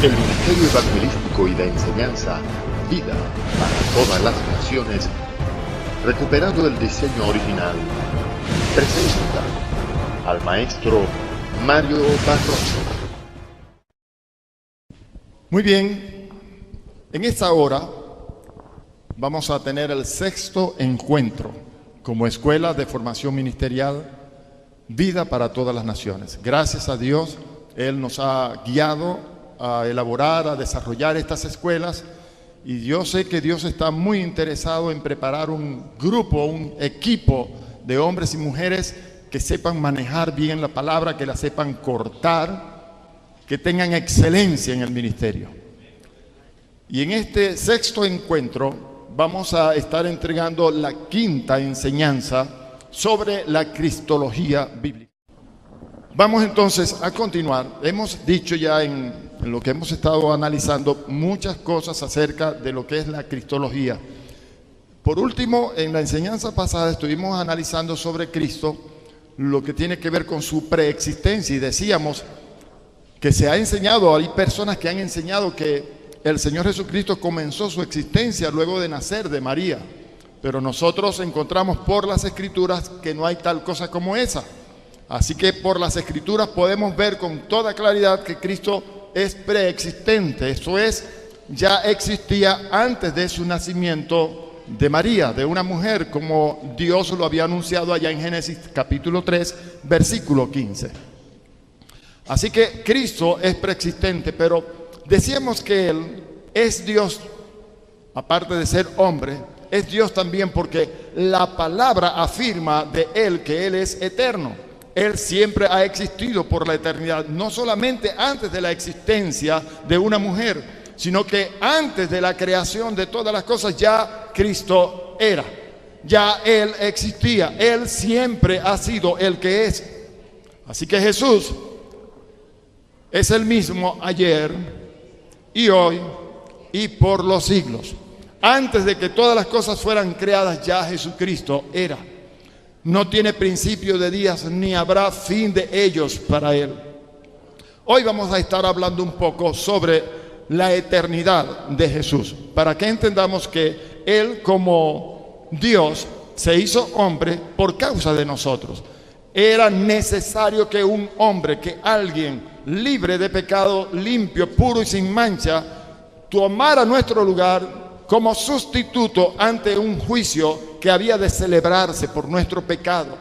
el Ministerio Evangelístico y de Enseñanza, Vida para Todas las Naciones, recuperando el diseño original, presenta al maestro Mario Barroso. Muy bien, en esta hora vamos a tener el 6º encuentro como Escuela de Formación Ministerial, Vida para Todas las Naciones. Gracias a Dios, Él nos ha guiado a elaborar, a desarrollar estas escuelas, y yo sé que Dios está muy interesado en preparar un grupo, un equipo de hombres y mujeres que sepan manejar bien la palabra, que la sepan cortar, que tengan excelencia en el ministerio. Y en este 6º encuentro vamos a estar entregando la 5ª enseñanza sobre la cristología bíblica. Vamos entonces a continuar. Hemos dicho ya en lo que hemos estado analizando muchas cosas acerca de lo que es la cristología. Por último, en la enseñanza pasada estuvimos analizando sobre Cristo lo que tiene que ver con su preexistencia, y decíamos que se ha enseñado, hay personas que han enseñado que el Señor Jesucristo comenzó su existencia luego de nacer de María, pero nosotros encontramos por las Escrituras que no hay tal cosa como esa. Así que por las Escrituras podemos ver con toda claridad que Cristo es preexistente, eso es, ya existía antes de su nacimiento de María, de una mujer, como Dios lo había anunciado allá en Génesis capítulo 3, versículo 15. Así que Cristo es preexistente, pero decíamos que Él es Dios, aparte de ser hombre, es Dios también porque la palabra afirma de Él que Él es eterno. Él siempre ha existido por la eternidad, no solamente antes de la existencia de una mujer, sino que antes de la creación de todas las cosas ya Cristo era, ya Él existía, Él siempre ha sido el que es. Así que Jesús es el mismo ayer y hoy y por los siglos. Antes de que todas las cosas fueran creadas, ya Jesucristo era. No tiene principio de días ni habrá fin de ellos para Él. Hoy vamos a estar hablando un poco sobre la eternidad de Jesús, para que entendamos que Él como Dios se hizo hombre por causa de nosotros. Era necesario que un hombre, que alguien libre de pecado, limpio, puro y sin mancha, tomara nuestro lugar como sustituto ante un juicio que había de celebrarse por nuestro pecado.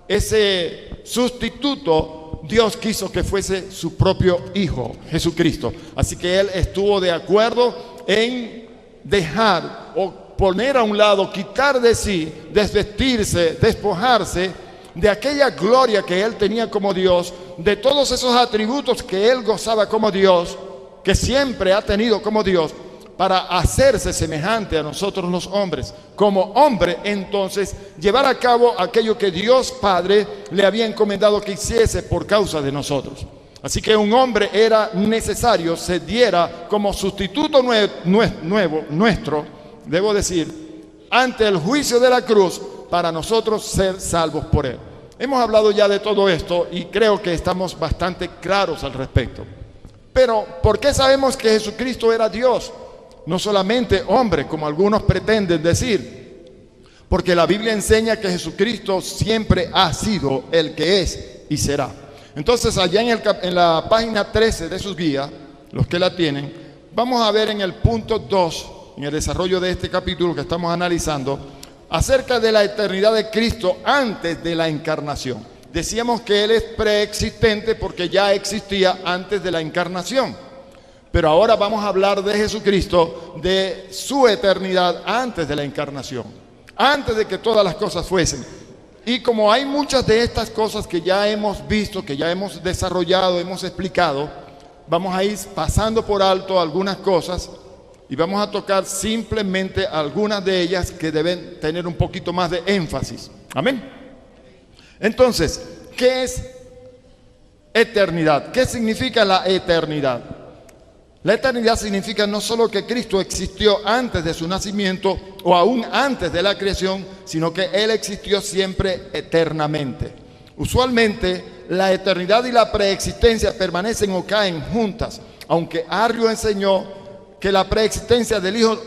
Ese sustituto Dios quiso que fuese su propio Hijo, Jesucristo. Así que Él estuvo de acuerdo en dejar o poner a un lado, quitar de sí, desvestirse, despojarse de aquella gloria que Él tenía como Dios, de todos esos atributos que Él gozaba como Dios, que siempre ha tenido como Dios, para hacerse semejante a nosotros los hombres. Como hombre, entonces, llevar a cabo aquello que Dios Padre le había encomendado que hiciese por causa de nosotros. Así que un hombre era necesario, se diera como sustituto nuestro, debo decir, ante el juicio de la cruz, para nosotros ser salvos por Él. Hemos hablado ya de todo esto y creo que estamos bastante claros al respecto. Pero, ¿por qué sabemos que Jesucristo era Dios? No solamente hombre, como algunos pretenden decir, porque la Biblia enseña que Jesucristo siempre ha sido el que es y será. Entonces, allá en la página 13 de sus guías, los que la tienen, vamos a ver en el punto 2, en el desarrollo de este capítulo que estamos analizando, acerca de la eternidad de Cristo antes de la encarnación. Decíamos que Él es preexistente porque ya existía antes de la encarnación. Pero ahora vamos a hablar de Jesucristo, de su eternidad antes de la encarnación, antes de que todas las cosas fuesen. Y como hay muchas de estas cosas que ya hemos visto, que ya hemos desarrollado, hemos explicado, vamos a ir pasando por alto algunas cosas y vamos a tocar simplemente algunas de ellas que deben tener un poquito más de énfasis. Amén. Entonces, ¿qué es eternidad? ¿Qué significa la eternidad? La eternidad significa no solo que Cristo existió antes de su nacimiento o aún antes de la creación, sino que Él existió siempre eternamente. Usualmente la eternidad y la preexistencia permanecen o caen juntas, aunque Arrio enseñó que la preexistencia del Hijo,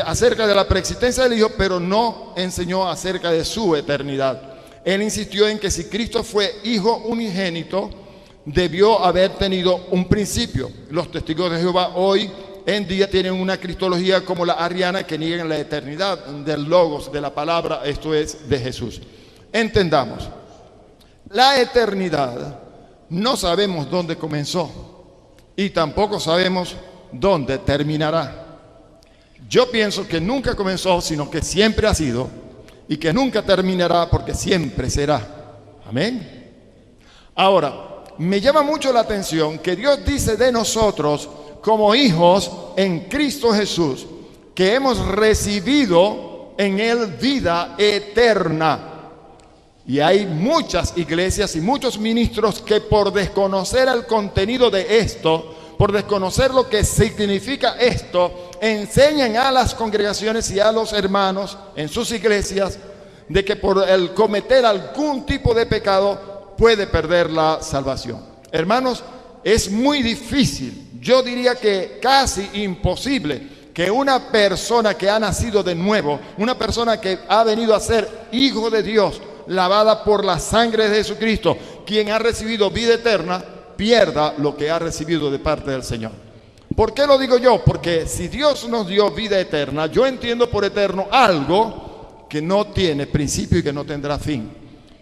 acerca de la preexistencia del Hijo, pero no enseñó acerca de su eternidad. Él insistió en que si Cristo fue Hijo unigénito, debió haber tenido un principio. Los testigos de Jehová hoy en día tienen una cristología como la arriana, que niegan la eternidad del logos, de la palabra, esto es, de Jesús. Entendamos, la eternidad no sabemos dónde comenzó y tampoco sabemos dónde terminará. Yo pienso que nunca comenzó, sino que siempre ha sido, y que nunca terminará porque siempre será. Amén. Ahora, me llama mucho la atención que Dios dice de nosotros como hijos en Cristo Jesús, que hemos recibido en Él vida eterna. Y hay muchas iglesias y muchos ministros que por desconocer el contenido de esto, por desconocer lo que significa esto, enseñan a las congregaciones y a los hermanos en sus iglesias de que por el cometer algún tipo de pecado puede perder la salvación. Hermanos, es muy difícil, yo diría que casi imposible, que una persona que ha nacido de nuevo, una persona que ha venido a ser hijo de Dios, lavada por la sangre de Jesucristo, quien ha recibido vida eterna, pierda lo que ha recibido de parte del Señor. ¿Por qué lo digo yo? Porque si Dios nos dio vida eterna, yo entiendo por eterno algo que no tiene principio y que no tendrá fin.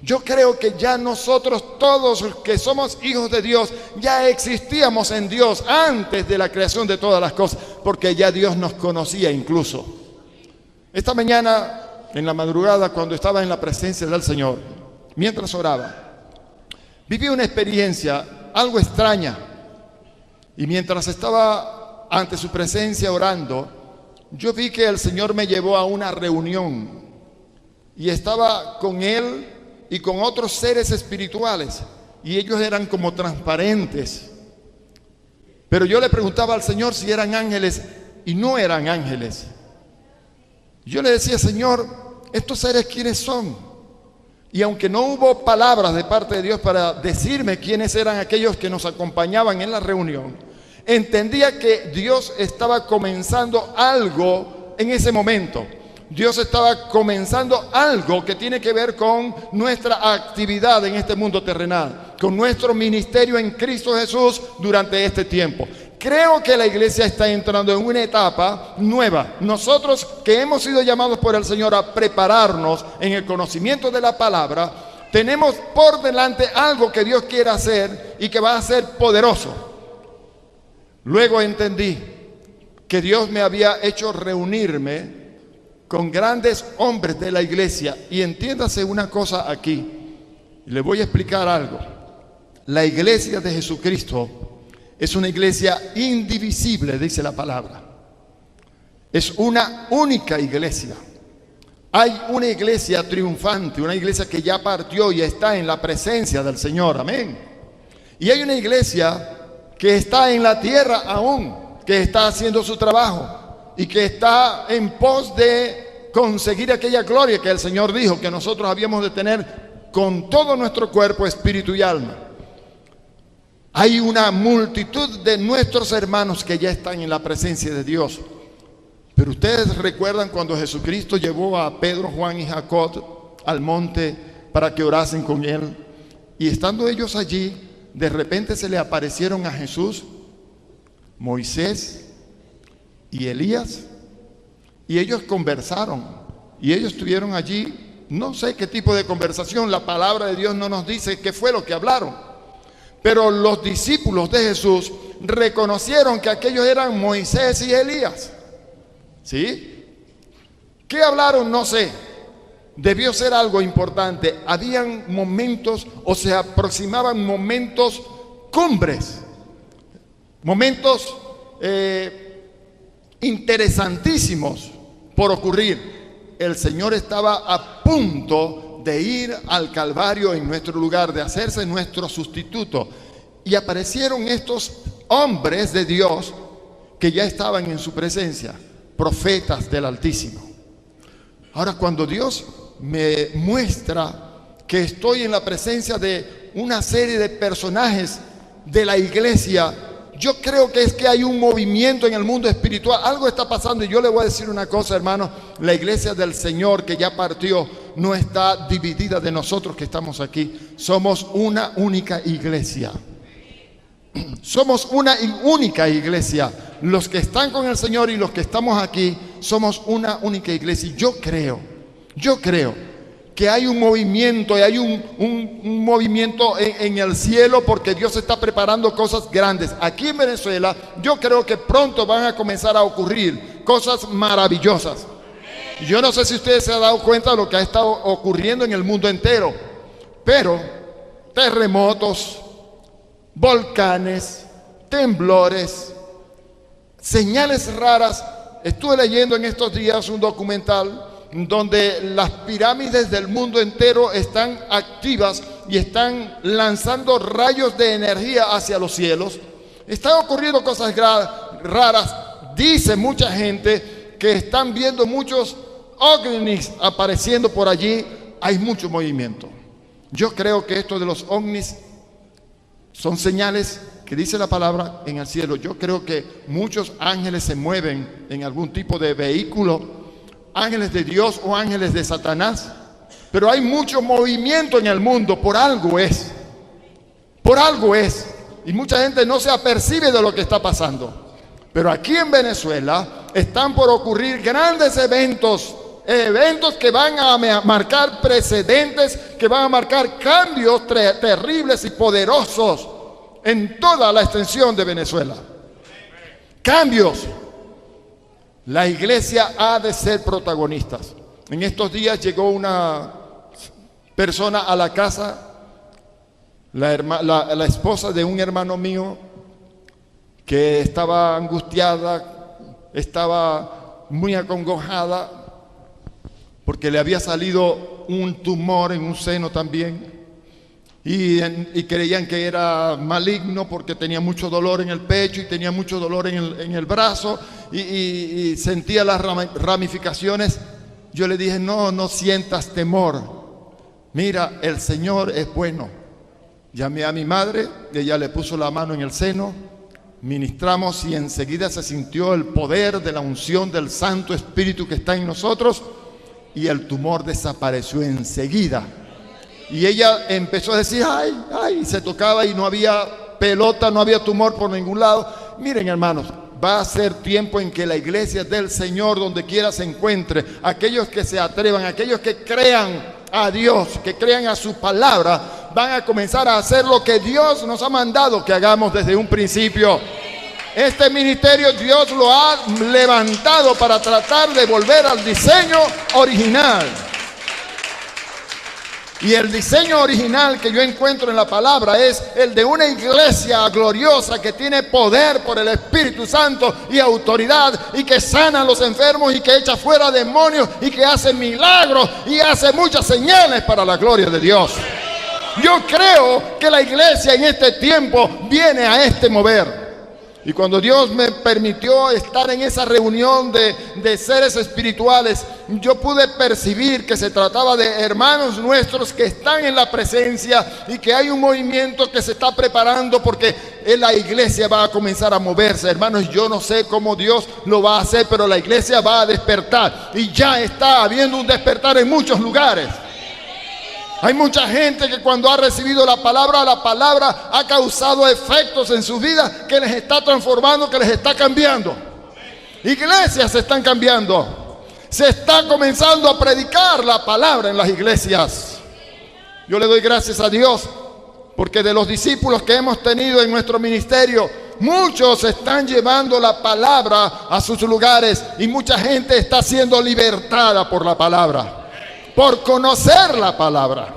Yo creo que ya nosotros todos los que somos hijos de Dios ya existíamos en Dios antes de la creación de todas las cosas, porque ya Dios nos conocía incluso. Esta mañana, en la madrugada, cuando estaba en la presencia del Señor, mientras oraba, viví una experiencia algo extraña. Y mientras estaba ante su presencia orando, yo vi que el Señor me llevó a una reunión y estaba con Él y con otros seres espirituales, y ellos eran como transparentes. Pero yo le preguntaba al Señor si eran ángeles, y no eran ángeles. Yo le decía: Señor, ¿estos seres quiénes son? Y aunque no hubo palabras de parte de Dios para decirme quiénes eran aquellos que nos acompañaban en la reunión, entendía que Dios estaba comenzando algo en ese momento. Dios estaba comenzando algo que tiene que ver con nuestra actividad en este mundo terrenal, con nuestro ministerio en Cristo Jesús durante este tiempo. Creo que la iglesia está entrando en una etapa nueva. Nosotros que hemos sido llamados por el Señor a prepararnos en el conocimiento de la palabra, tenemos por delante algo que Dios quiere hacer y que va a ser poderoso. Luego entendí que Dios me había hecho reunirme con grandes hombres de la iglesia. Y entiéndase una cosa aquí, le voy a explicar algo. La iglesia de Jesucristo es una iglesia indivisible, dice la palabra. Es una única iglesia. Hay una iglesia triunfante, una iglesia que ya partió y está en la presencia del Señor, amén. Y hay una iglesia que está en la tierra aún, que está haciendo su trabajo y que está en pos de conseguir aquella gloria que el Señor dijo que nosotros habíamos de tener con todo nuestro cuerpo, espíritu y alma. Hay una multitud de nuestros hermanos que ya están en la presencia de Dios. Pero ustedes recuerdan cuando Jesucristo llevó a Pedro, Juan y Jacob al monte para que orasen con él. Y estando ellos allí, de repente se le aparecieron a Jesús, Moisés y Elías. Y ellos conversaron. Y ellos estuvieron allí, no sé qué tipo de conversación. La palabra de Dios no nos dice qué fue lo que hablaron. Pero los discípulos de Jesús reconocieron que aquellos eran Moisés y Elías. ¿Sí? ¿Qué hablaron? No sé. Debió ser algo importante. Habían momentos, o se aproximaban momentos cumbres, momentos interesantísimos por ocurrir. El Señor estaba a punto de ir al Calvario en nuestro lugar, de hacerse nuestro sustituto. Y aparecieron estos hombres de Dios que ya estaban en su presencia, profetas del Altísimo. Ahora, cuando Dios me muestra que estoy en la presencia de una serie de personajes de la iglesia Yo creo que es que hay un movimiento en el mundo espiritual. Algo está pasando y yo le voy a decir una cosa, hermano. La iglesia del Señor que ya partió no está dividida de nosotros que estamos aquí. Somos una única iglesia. Somos una única iglesia. Los que están con el Señor y los que estamos aquí somos una única iglesia. Y yo creo que hay un movimiento, y hay un movimiento en el cielo, porque Dios está preparando cosas grandes. Aquí en Venezuela, yo creo que pronto van a comenzar a ocurrir cosas maravillosas. Yo no sé si ustedes se han dado cuenta de lo que ha estado ocurriendo en el mundo entero, pero terremotos, volcanes, temblores, señales raras. Estuve leyendo en estos días un documental donde las pirámides del mundo entero están activas y están lanzando rayos de energía hacia los cielos. Están ocurriendo cosas raras. Dice mucha gente que están viendo muchos ovnis apareciendo por allí. Hay mucho movimiento. Yo creo que esto de los ovnis son señales que dice la palabra en el cielo. Yo creo que muchos ángeles se mueven en algún tipo de vehículo, ángeles de Dios o ángeles de Satanás, pero hay mucho movimiento en el mundo. Por algo es, y mucha gente no se apercibe de lo que está pasando. Pero aquí en Venezuela están por ocurrir grandes eventos que van a marcar precedentes, que van a marcar cambios terribles y poderosos en toda la extensión de Venezuela. Cambios. La iglesia ha de ser protagonistas. En estos días llegó una persona a la casa, la esposa de un hermano mío, que estaba angustiada, estaba muy acongojada, porque le había salido un tumor en un seno también. Y creían que era maligno porque tenía mucho dolor en el pecho y tenía mucho dolor en el brazo y sentía las ramificaciones. Yo le dije, no sientas temor. Mira, el Señor es bueno. Llamé a mi madre, ella le puso la mano en el seno, ministramos y enseguida se sintió el poder de la unción del Santo Espíritu que está en nosotros y el tumor desapareció enseguida. Y ella empezó a decir, ay, se tocaba y no había pelota, no había tumor por ningún lado. Miren, hermanos, va a ser tiempo en que la iglesia del Señor, donde quiera se encuentre, aquellos que se atrevan, aquellos que crean a Dios, que crean a su palabra, van a comenzar a hacer lo que Dios nos ha mandado que hagamos desde un principio. Este ministerio Dios lo ha levantado para tratar de volver al diseño original. Y el diseño original que yo encuentro en la palabra es el de una iglesia gloriosa que tiene poder por el Espíritu Santo y autoridad, y que sana a los enfermos y que echa fuera demonios y que hace milagros y hace muchas señales para la gloria de Dios. Yo creo que la iglesia en este tiempo viene a este mover. Y cuando Dios me permitió estar en esa reunión de seres espirituales, yo pude percibir que se trataba de hermanos nuestros que están en la presencia y que hay un movimiento que se está preparando porque la iglesia va a comenzar a moverse. Hermanos, yo no sé cómo Dios lo va a hacer, pero la iglesia va a despertar y ya está habiendo un despertar en muchos lugares. Hay mucha gente que cuando ha recibido la palabra ha causado efectos en su vida que les está transformando, que les está cambiando. Iglesias se están cambiando. Se está comenzando a predicar la palabra en las iglesias. Yo le doy gracias a Dios porque de los discípulos que hemos tenido en nuestro ministerio, muchos están llevando la palabra a sus lugares y mucha gente está siendo libertada por la palabra, por conocer la palabra.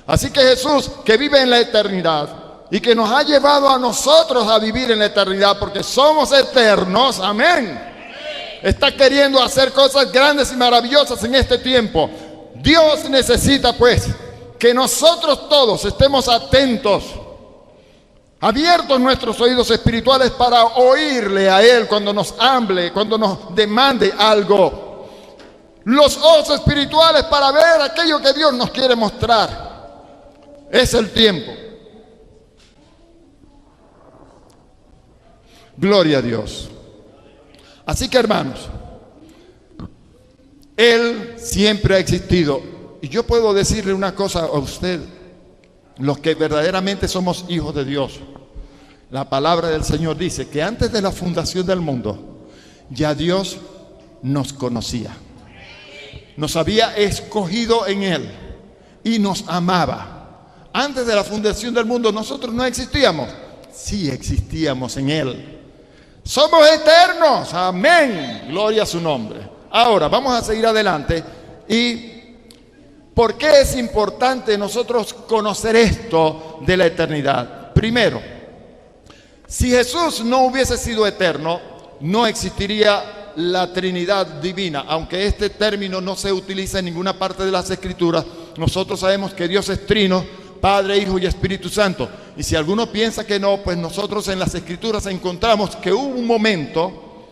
Así que Jesús, que vive en la eternidad y que nos ha llevado a nosotros a vivir en la eternidad, porque somos eternos, amén, está queriendo hacer cosas grandes y maravillosas en este tiempo. Dios necesita pues que nosotros todos estemos atentos, abiertos nuestros oídos espirituales para oírle a Él cuando nos hable, cuando nos demande algo. Los ojos espirituales para ver aquello que Dios nos quiere mostrar. Es el tiempo. Gloria a Dios. Así que, hermanos, Él siempre ha existido. Y yo puedo decirle una cosa a usted, los que verdaderamente somos hijos de Dios. La palabra del Señor dice que antes de la fundación del mundo, ya Dios nos conocía. Nos había escogido en Él y nos amaba. Antes de la fundación del mundo, nosotros no existíamos. Sí existíamos en Él. Somos eternos. Amén. Gloria a su nombre. Ahora, vamos a seguir adelante. ¿Y por qué es importante nosotros conocer esto de la eternidad? Primero, si Jesús no hubiese sido eterno, no existiría la Trinidad divina. Aunque este término no se utiliza en ninguna parte de las Escrituras, nosotros sabemos que Dios es trino, Padre, Hijo y Espíritu Santo. Y si alguno piensa que no, pues nosotros en las Escrituras encontramos que hubo un momento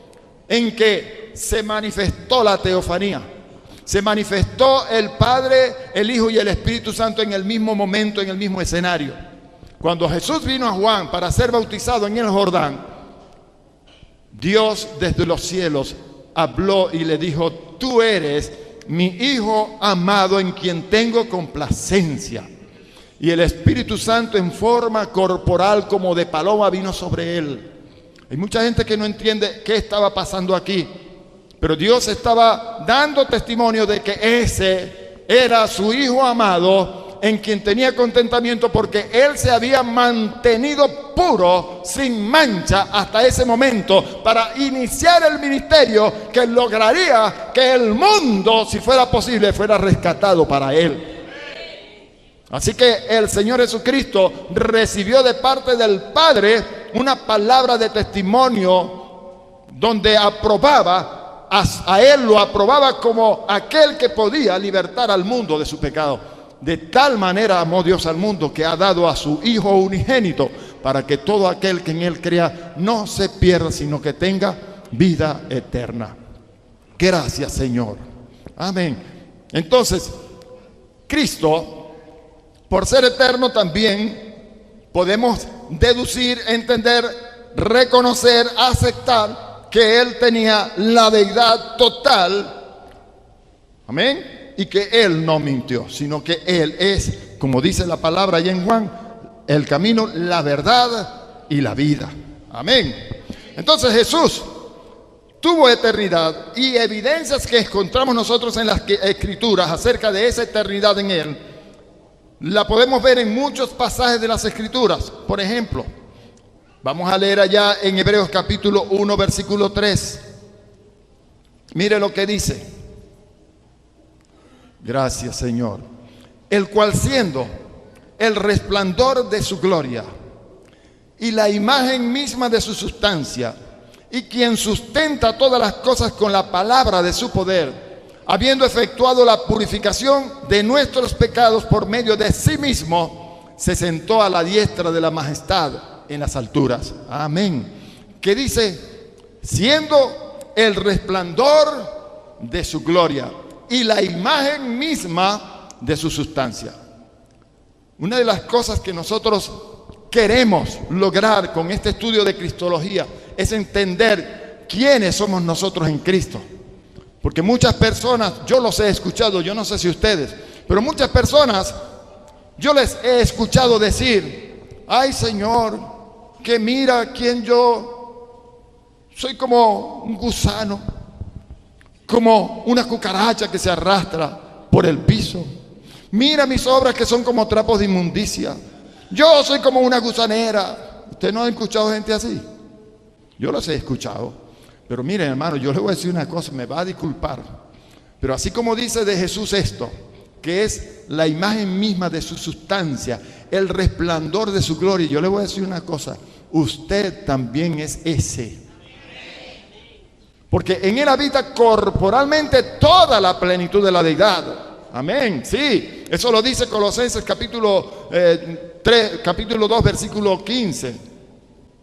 en que se manifestó la teofanía. Se manifestó el Padre, el Hijo y el Espíritu Santo en el mismo momento, en el mismo escenario. Cuando Jesús vino a Juan para ser bautizado en el Jordán, Dios desde los cielos habló y le dijo: tú eres mi Hijo amado en quien tengo complacencia. Y el Espíritu Santo en forma corporal como de paloma vino sobre él. Hay mucha gente que no entiende qué estaba pasando aquí, pero Dios estaba dando testimonio de que ese era su Hijo amado en quien tenía contentamiento, porque Él se había mantenido puro, sin mancha, hasta ese momento, para iniciar el ministerio que lograría que el mundo, si fuera posible, fuera rescatado para Él. Así que el Señor Jesucristo recibió de parte del Padre una palabra de testimonio donde aprobaba, a Él lo aprobaba como aquel que podía libertar al mundo de su pecado. De tal manera amó Dios al mundo que ha dado a su Hijo unigénito, para que todo aquel que en Él crea no se pierda, sino que tenga vida eterna. Gracias, Señor. Amén. Entonces, Cristo, por ser eterno, también podemos deducir, entender, reconocer, aceptar que Él tenía la deidad total. Amén. Y que Él no mintió, sino que Él es, como dice la palabra allá en Juan, el camino, la verdad y la vida. Amén. Entonces Jesús tuvo eternidad, y evidencias que encontramos nosotros en las Escrituras acerca de esa eternidad en Él, la podemos ver en muchos pasajes de las Escrituras. Por ejemplo, vamos a leer allá en Hebreos capítulo 1, versículo 3. Mire lo que dice. Gracias, Señor. El cual, siendo el resplandor de su gloria y la imagen misma de su sustancia, y quien sustenta todas las cosas con la palabra de su poder, habiendo efectuado la purificación de nuestros pecados por medio de sí mismo, se sentó a la diestra de la majestad en las alturas. Amén. Que dice, siendo el resplandor de su gloria y la imagen misma de su sustancia. Una de las cosas que nosotros queremos lograr con este estudio de Cristología es entender quiénes somos nosotros en Cristo. Porque muchas personas, yo los he escuchado, yo no sé si ustedes, pero muchas personas, yo les he escuchado decir, ay Señor, que mira quién yo soy, como un gusano, como una cucaracha que se arrastra por el piso. Mira mis obras que son como trapos de inmundicia. Yo soy como una gusanera. ¿Usted no ha escuchado gente así? Yo los he escuchado. Pero miren, hermano, yo le voy a decir una cosa, me va a disculpar. Pero así como dice de Jesús esto, que es la imagen misma de su sustancia, el resplandor de su gloria, yo le voy a decir una cosa, usted también es ese. Porque en Él habita corporalmente toda la plenitud de la deidad. Amén, sí, eso lo dice Colosenses capítulo 2, versículo 15.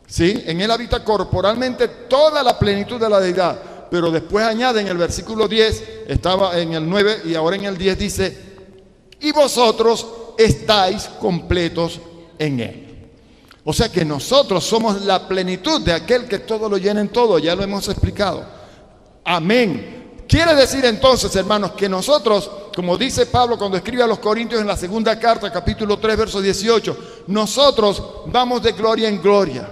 Sí, en Él habita corporalmente toda la plenitud de la deidad. Pero después añade en el versículo 10, estaba en el 9 y ahora en el 10 dice, y vosotros estáis completos en Él. O sea que nosotros somos la plenitud de aquel que todo lo llena en todo. Ya lo hemos explicado. Amén. Quiere decir entonces, hermanos, que nosotros, como dice Pablo cuando escribe a los Corintios en la segunda carta, capítulo 3, verso 18, nosotros vamos de gloria en gloria,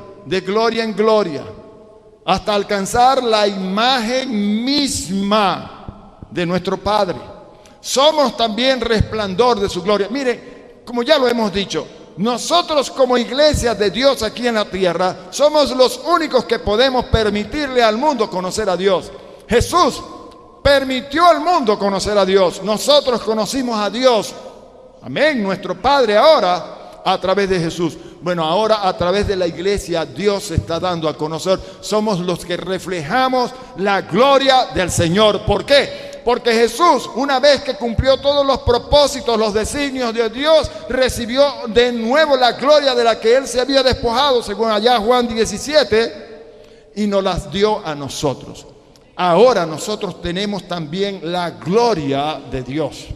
hasta alcanzar la imagen misma de nuestro Padre. Somos también resplandor de su gloria. Mire, como ya lo hemos dicho, nosotros como iglesia de Dios aquí en la tierra somos los únicos que podemos permitirle al mundo conocer a Dios. Jesús permitió al mundo conocer a Dios. Nosotros conocimos a Dios, amén, nuestro Padre, ahora a través de Jesús. Bueno, ahora a través de la iglesia Dios se está dando a conocer. Somos los que reflejamos la gloria del Señor. ¿Por qué? Porque Jesús, una vez que cumplió todos los propósitos, los designios de Dios, recibió de nuevo la gloria de la que Él se había despojado, según allá Juan 17, y nos las dio a nosotros. Ahora nosotros tenemos también la gloria de Dios.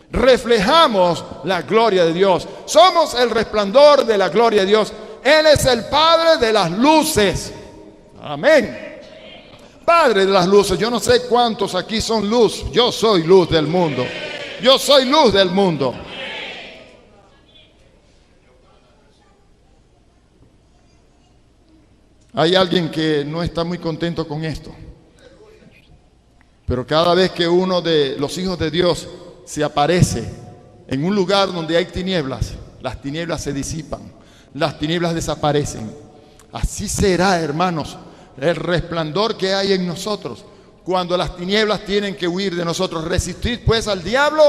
Reflejamos la gloria de Dios. Somos el resplandor de la gloria de Dios. Él es el Padre de las luces. Amén. Padre de las luces. Yo no sé cuántos aquí son luz. Yo soy luz del mundo. Yo soy luz del mundo. Hay alguien que no está muy contento con esto. Pero cada vez que uno de los hijos de Dios se aparece en un lugar donde hay tinieblas, las tinieblas se disipan, las tinieblas desaparecen. Así será, hermanos, el resplandor que hay en nosotros cuando las tinieblas tienen que huir de nosotros. Resistid pues al diablo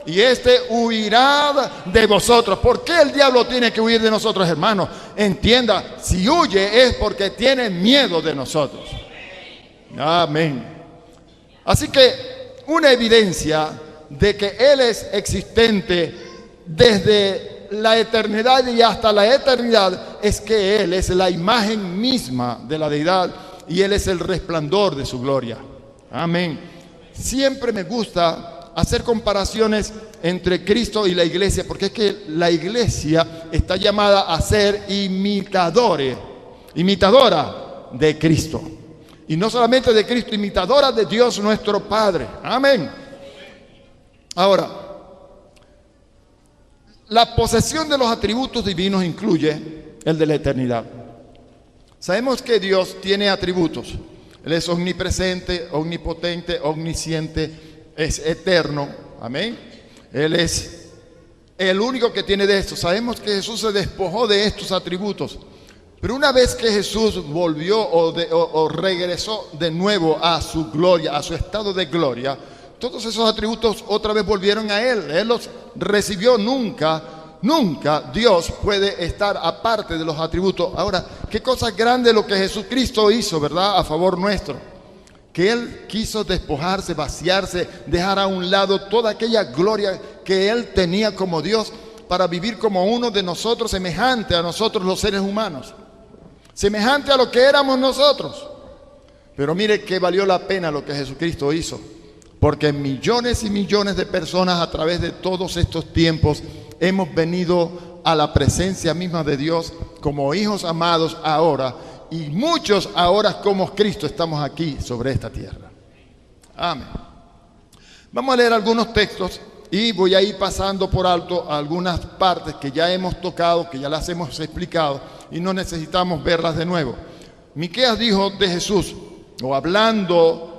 y éste huirá de vosotros. ¿Por qué el diablo tiene que huir de nosotros, hermanos? Entienda, si huye es porque tiene miedo de nosotros. Amén. Así que una evidencia de que Él es existente desde la eternidad y hasta la eternidad es que Él es la imagen misma de la deidad y Él es el resplandor de su gloria. Amén. Siempre me gusta hacer comparaciones entre Cristo y la iglesia, porque es que la iglesia está llamada a ser imitadora de Cristo. Y no solamente de Cristo, imitadora de Dios nuestro Padre. Amén. Ahora, la posesión de los atributos divinos incluye el de la eternidad. Sabemos que Dios tiene atributos. Él es omnipresente, omnipotente, omnisciente, es eterno. Amén. Él es el único que tiene de estos. Sabemos que Jesús se despojó de estos atributos. Pero una vez que Jesús volvió o regresó de nuevo a su gloria, a su estado de gloria, todos esos atributos otra vez volvieron a Él. Él los recibió. Nunca Dios puede estar aparte de los atributos. Ahora, qué cosa grande lo que Jesucristo hizo, ¿verdad? A favor nuestro. Que Él quiso despojarse, vaciarse, dejar a un lado toda aquella gloria que Él tenía como Dios para vivir como uno de nosotros, semejante a nosotros los seres humanos. Semejante a lo que éramos nosotros. Pero mire que valió la pena lo que Jesucristo hizo. Porque millones y millones de personas a través de todos estos tiempos hemos venido a la presencia misma de Dios como hijos amados ahora. Y muchos ahora como Cristo estamos aquí sobre esta tierra. Amén. Vamos a leer algunos textos y voy a ir pasando por alto algunas partes que ya hemos tocado, que ya las hemos explicado y no necesitamos verlas de nuevo. Miqueas dijo de Jesús, o hablando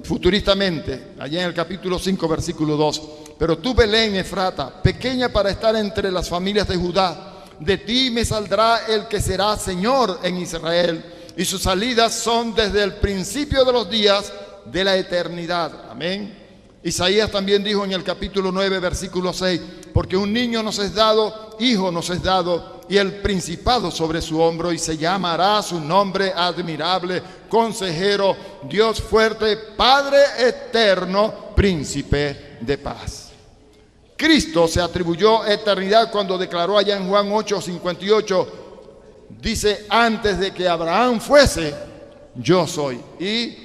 futuristamente, allá en el capítulo 5, versículo 2: pero tú, Belén Efrata, pequeña para estar entre las familias de Judá, de ti me saldrá el que será Señor en Israel, y sus salidas son desde el principio de los días de la eternidad. Amén. Isaías también dijo en el capítulo 9, versículo 6: porque un niño nos es dado, hijo nos es dado, y el principado sobre su hombro, y se llamará su nombre admirable, consejero, Dios fuerte, Padre eterno, príncipe de paz. Cristo se atribuyó eternidad cuando declaró allá en Juan 8:58, dice: antes de que Abraham fuese, yo soy. Y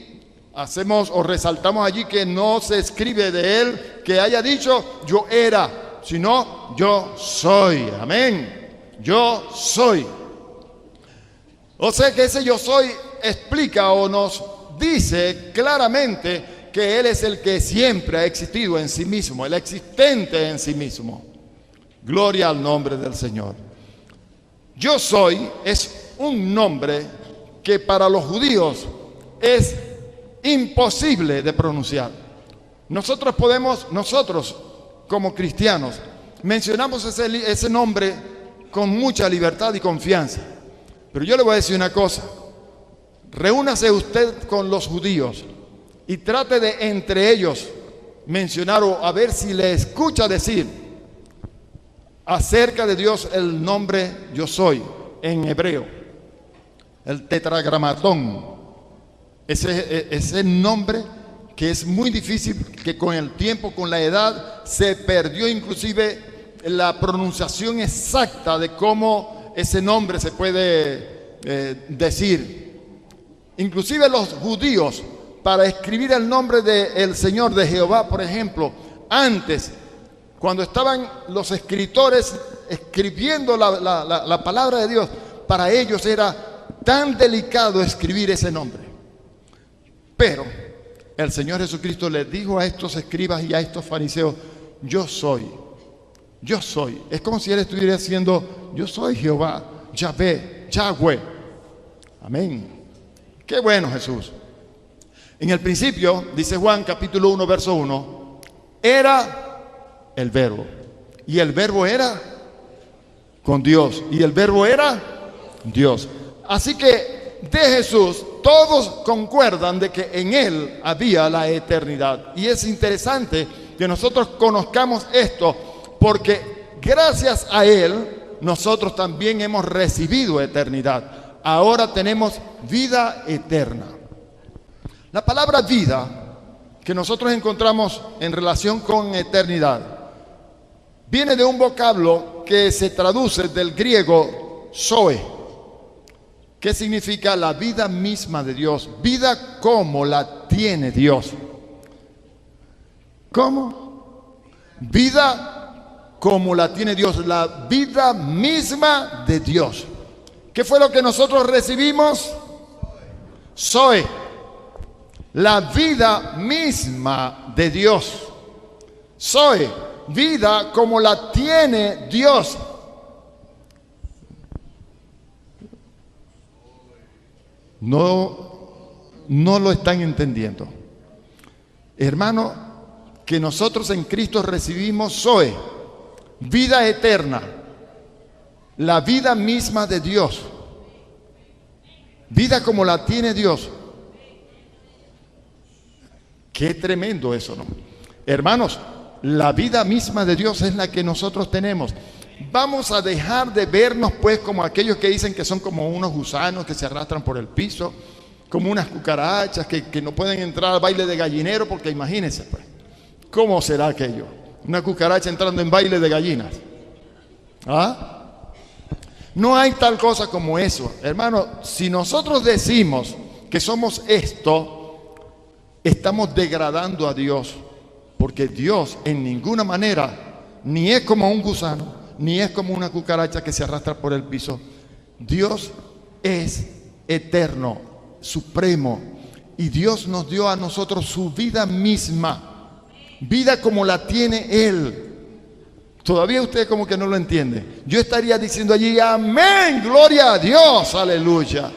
hacemos o resaltamos allí que no se escribe de él que haya dicho yo era, sino yo soy. Amén. Yo soy. O sea que ese yo soy explica o nos dice claramente que Él es el que siempre ha existido en sí mismo, el existente en sí mismo. Gloria al nombre del Señor. Yo soy es un nombre que para los judíos es imposible de pronunciar. Nosotros como cristianos, mencionamos ese nombre con mucha libertad y confianza. Pero yo le voy a decir una cosa. Reúnase usted con los judíos y trate de entre ellos mencionar o a ver si le escucha decir acerca de Dios el nombre yo soy en hebreo, el tetragramatón, ese nombre que es muy difícil, que con el tiempo, con la edad, se perdió inclusive la pronunciación exacta de cómo ese nombre se puede decir. Inclusive los judíos, para escribir el nombre del Señor, de Jehová, por ejemplo, antes, cuando estaban los escritores escribiendo la palabra de Dios, para ellos era tan delicado escribir ese nombre. Pero el Señor Jesucristo les dijo a estos escribas y a estos fariseos: yo soy. Yo soy. Es como si Él estuviera diciendo: yo soy Jehová, Yahvé, Yahweh. Amén. Qué bueno, Jesús. En el principio, dice Juan capítulo 1, verso 1, era el verbo. Y el verbo era con Dios. Y el verbo era Dios. Así que de Jesús todos concuerdan de que en Él había la eternidad. Y es interesante que nosotros conozcamos esto, porque gracias a Él nosotros también hemos recibido eternidad. Ahora tenemos vida eterna. La palabra vida que nosotros encontramos en relación con eternidad viene de un vocablo que se traduce del griego zoe, que significa la vida misma de Dios, vida como la tiene Dios. ¿Cómo? Vida como la tiene Dios, la vida misma de Dios. ¿Qué fue lo que nosotros recibimos? Zoe, la vida misma de Dios. Zoe, vida como la tiene Dios. No lo están entendiendo. Hermano, que nosotros en Cristo recibimos Zoe, vida eterna, la vida misma de Dios, vida como la tiene Dios. Qué tremendo eso, ¿no? Hermanos, la vida misma de Dios es la que nosotros tenemos. Vamos a dejar de vernos pues como aquellos que dicen que son como unos gusanos que se arrastran por el piso, como unas cucarachas que no pueden entrar al baile de gallinero, porque imagínense pues, ¿cómo será aquello? Una cucaracha entrando en baile de gallinas. ¿Ah? No hay tal cosa como eso. Hermano, si nosotros decimos que somos esto, estamos degradando a Dios, porque Dios en ninguna manera ni es como un gusano, ni es como una cucaracha que se arrastra por el piso. Dios es eterno, supremo, y Dios nos dio a nosotros su vida misma, vida como la tiene Él. Todavía usted como que no lo entiende. Yo estaría diciendo allí: amén, gloria a Dios, aleluya.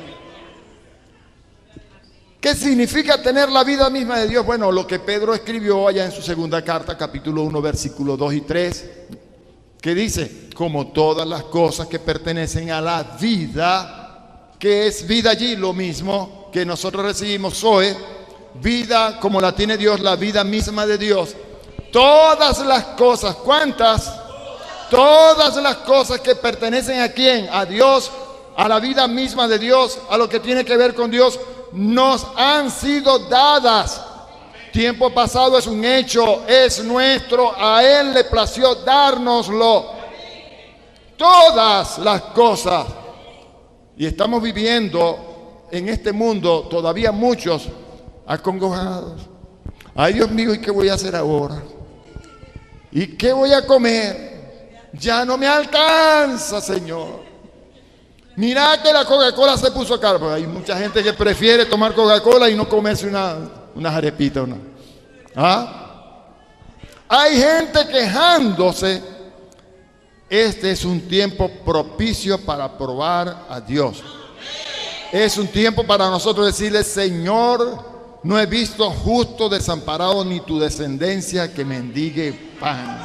¿Qué significa tener la vida misma de Dios? Bueno, lo que Pedro escribió allá en su segunda carta, capítulo 1, versículos 2 y 3, que dice: como todas las cosas que pertenecen a la vida, que es vida allí, lo mismo que nosotros recibimos, Zoe, vida como la tiene Dios, la vida misma de Dios. Todas las cosas, ¿cuántas? Todas las cosas que pertenecen ¿a quién? A Dios, a la vida misma de Dios, a lo que tiene que ver con Dios, nos han sido dadas. Tiempo pasado es un hecho, es nuestro, a Él le plació dárnoslo. Todas las cosas. Y estamos viviendo en este mundo todavía muchos acongojados. Ay, Dios mío, ¿y qué voy a hacer ahora? ¿Y qué voy a comer? Ya no me alcanza, Señor. Mira que la Coca-Cola se puso cara. Porque hay mucha gente que prefiere tomar Coca-Cola y no comerse unas arepitas. Hay gente quejándose. Este es un tiempo propicio para probar a Dios. Es un tiempo para nosotros decirle: Señor, no he visto justo desamparado ni tu descendencia que mendigue pan.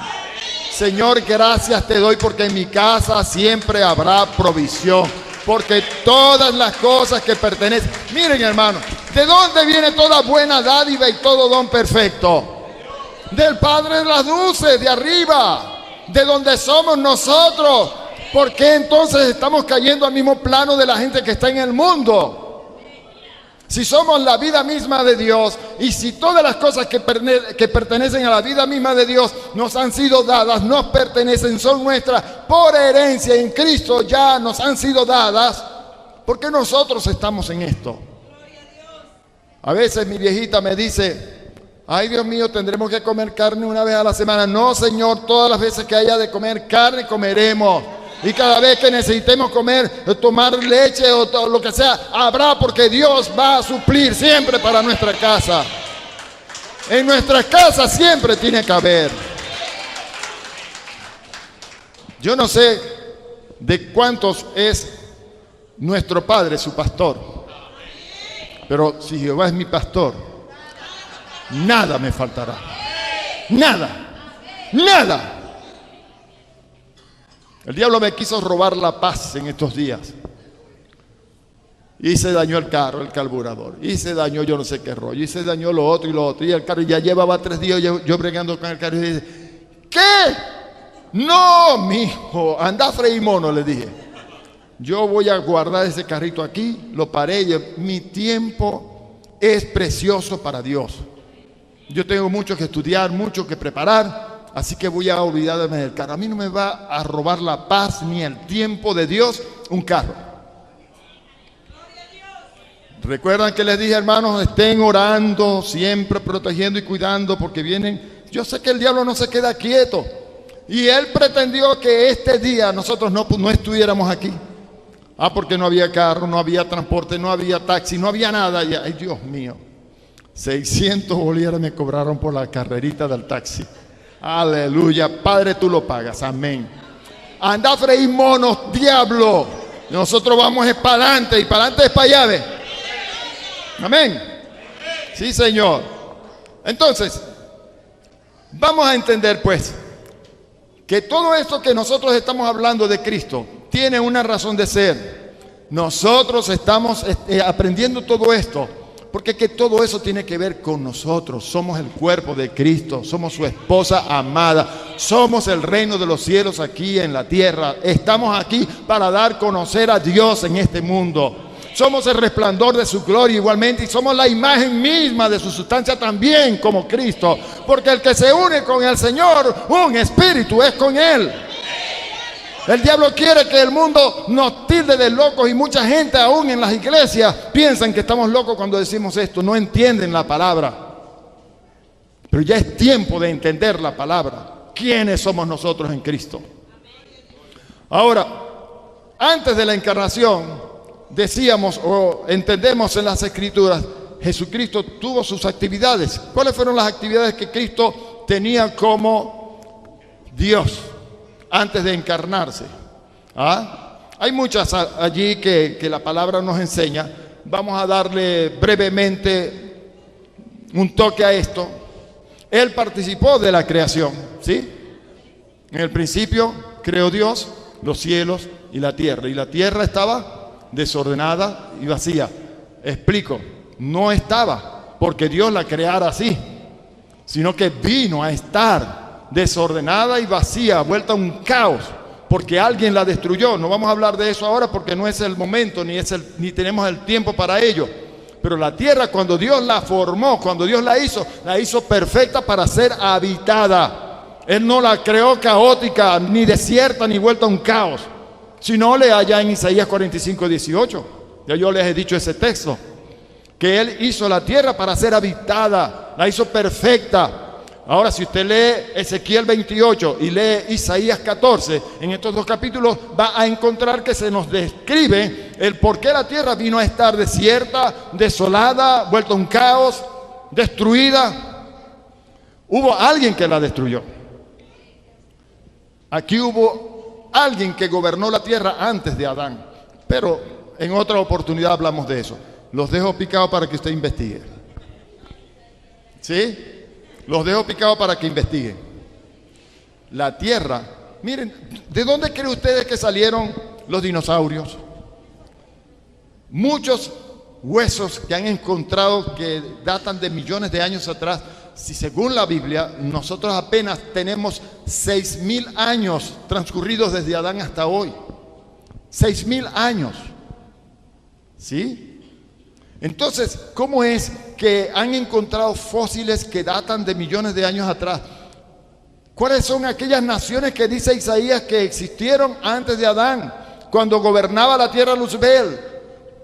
Señor, gracias te doy porque en mi casa siempre habrá provisión. Porque todas las cosas que pertenecen... Miren, hermano, ¿de dónde viene toda buena dádiva y todo don perfecto? Del Padre de las luces, de arriba. De donde somos nosotros. ¿Por qué entonces estamos cayendo al mismo plano de la gente que está en el mundo? Si somos la vida misma de Dios, y si todas las cosas que pertenecen a la vida misma de Dios nos han sido dadas, nos pertenecen, son nuestras por herencia en Cristo, ya nos han sido dadas, ¿por qué nosotros estamos en esto? A veces mi viejita me dice: ay, Dios mío, tendremos que comer carne una vez a la semana. No, Señor, todas las veces que haya de comer carne, comeremos. Y cada vez que necesitemos comer, tomar leche o todo lo que sea, habrá, porque Dios va a suplir siempre para nuestra casa. En nuestra casa siempre tiene que haber. Yo no sé de cuántos es nuestro Padre, su pastor. Pero si Jehová es mi pastor, nada me faltará. Nada. Nada. El diablo me quiso robar la paz en estos días. Y se dañó el carro, el carburador. Y se dañó yo no sé qué rollo. Y se dañó lo otro y lo otro. Y el carro ya llevaba 3 días yo bregando con el carro. Y dice: ¿qué? No, mijo, anda a freír mono, le dije. Yo voy a guardar ese carrito aquí. Lo paré. Mi tiempo es precioso para Dios. Yo tengo mucho que estudiar, mucho que preparar. Así que voy a olvidarme del carro. A mí no me va a robar la paz ni el tiempo de Dios un carro. Recuerdan que les dije, hermanos, estén orando, siempre protegiendo y cuidando, porque vienen. Yo sé que el diablo no se queda quieto. Y él pretendió que este día nosotros no estuviéramos aquí. Porque no había carro, no había transporte, no había taxi, no había nada. Y, ay, Dios mío, 600 bolívares me cobraron por la carrerita del taxi. Aleluya, Padre, tú lo pagas, amén. Anda a freír monos, diablo. Nosotros vamos es para adelante, y para adelante es para allá, ¿ve? Amén. Sí, Señor. Entonces, vamos a entender pues que todo esto que nosotros estamos hablando de Cristo tiene una razón de ser. Nosotros estamos aprendiendo todo esto porque que todo eso tiene que ver con nosotros. Somos el cuerpo de Cristo, somos su esposa amada, somos el reino de los cielos aquí en la tierra. Estamos aquí para dar a conocer a Dios en este mundo. Somos el resplandor de su gloria igualmente, y somos la imagen misma de su sustancia también como Cristo. Porque el que se une con el Señor, un espíritu es con Él. El diablo quiere que el mundo nos tilde de locos, y mucha gente aún en las iglesias piensan que estamos locos cuando decimos esto. No entienden la palabra. Pero ya es tiempo de entender la palabra. ¿Quiénes somos nosotros en Cristo? Ahora, antes de la encarnación, decíamos o entendemos en las Escrituras, Jesucristo tuvo sus actividades. ¿Cuáles fueron las actividades que Cristo tenía como Dios antes de encarnarse? Hay muchas allí que la palabra nos enseña. Vamos a darle brevemente un toque a esto. Él participó de la creación, ¿sí? En el principio creó Dios los cielos y la tierra estaba desordenada y vacía. Explico, no estaba porque Dios la creara así, sino que vino a estar desordenada y vacía, vuelta a un caos, porque alguien la destruyó. No vamos a hablar de eso ahora porque no es el momento, ni tenemos el tiempo para ello. Pero la tierra, cuando Dios la formó, cuando Dios la hizo perfecta para ser habitada. Él no la creó caótica, ni desierta, ni vuelta a un caos. Si no, lea allá en Isaías 45:18. Ya yo les he dicho ese texto, que Él hizo la tierra para ser habitada, la hizo perfecta. Ahora, si usted lee Ezequiel 28 y lee Isaías 14, en estos dos capítulos va a encontrar que se nos describe el por qué la tierra vino a estar desierta, desolada, vuelta a un caos, destruida. Hubo alguien que la destruyó. Aquí hubo alguien que gobernó la tierra antes de Adán, pero en otra oportunidad hablamos de eso. Los dejo picados para que usted investigue. ¿Sí? Los dejo picados para que investiguen. La tierra, miren, ¿de dónde creen ustedes que salieron los dinosaurios? Muchos huesos que han encontrado que datan de millones de años atrás. Si según la Biblia, nosotros apenas tenemos 6,000 años transcurridos desde Adán hasta hoy. 6,000 años. ¿Sí? Entonces, ¿cómo es que han encontrado fósiles que datan de millones de años atrás? ¿Cuáles son aquellas naciones que dice Isaías que existieron antes de Adán, cuando gobernaba la tierra Luzbel?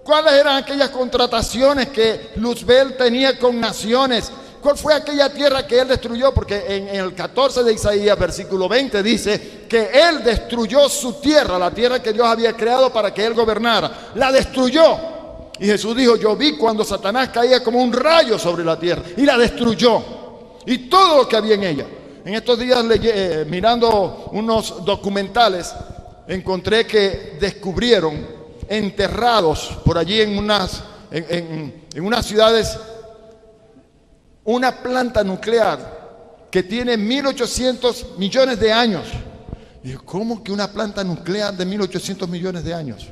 ¿Cuáles eran aquellas contrataciones que Luzbel tenía con naciones? ¿Cuál fue aquella tierra que él destruyó? Porque en el 14 de Isaías, versículo 20, dice que él destruyó su tierra, la tierra que Dios había creado para que él gobernara. La destruyó. Y Jesús dijo, yo vi cuando Satanás caía como un rayo sobre la tierra y la destruyó. Y todo lo que había en ella. En estos días, mirando unos documentales, encontré que descubrieron enterrados por allí en unas ciudades una planta nuclear que tiene 1.800 millones de años. Y yo, ¿cómo que una planta nuclear de 1.800 millones de años?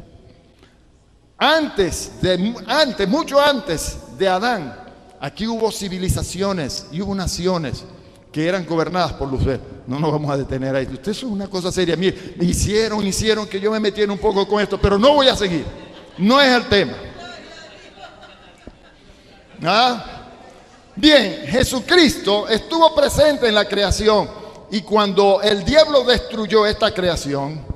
Mucho antes de Adán, aquí hubo civilizaciones y hubo naciones que eran gobernadas por Luzbel. No nos vamos a detener ahí. Ustedes son una cosa seria. Mire, hicieron que yo me metiera un poco con esto, pero no voy a seguir. No es el tema. Bien, Jesucristo estuvo presente en la creación y cuando el diablo destruyó esta creación,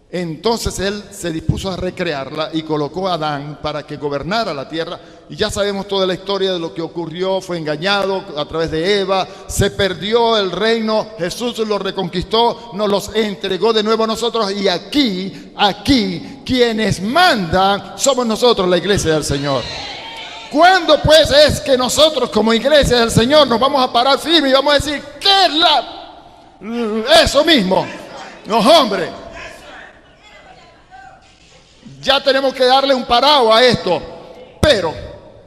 entonces él se dispuso a recrearla y colocó a Adán para que gobernara la tierra. Y ya sabemos toda la historia de lo que ocurrió. Fue engañado a través de Eva, se perdió el reino, Jesús lo reconquistó, nos los entregó de nuevo a nosotros. Y aquí, quienes mandan somos nosotros, la iglesia del Señor. ¿Cuándo pues es que nosotros como iglesia del Señor nos vamos a parar firme y vamos a decir, ¿qué es eso mismo? No, hombre. Ya tenemos que darle un parado a esto. Pero,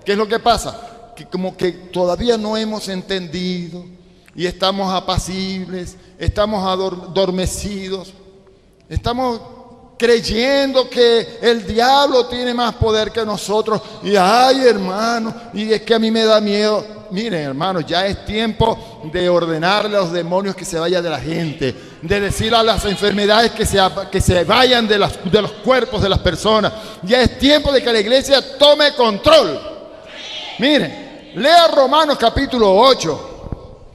¿qué es lo que pasa? Que como que todavía no hemos entendido y estamos apacibles, estamos adormecidos, estamos creyendo que el diablo tiene más poder que nosotros. Y ay, hermano, y es que a mí me da miedo. Miren, hermanos, ya es tiempo de ordenarle a los demonios que se vayan de la gente, de decir a las enfermedades que se vayan de los cuerpos de las personas. Ya es tiempo de que la iglesia tome control. Miren, lea Romanos capítulo 8.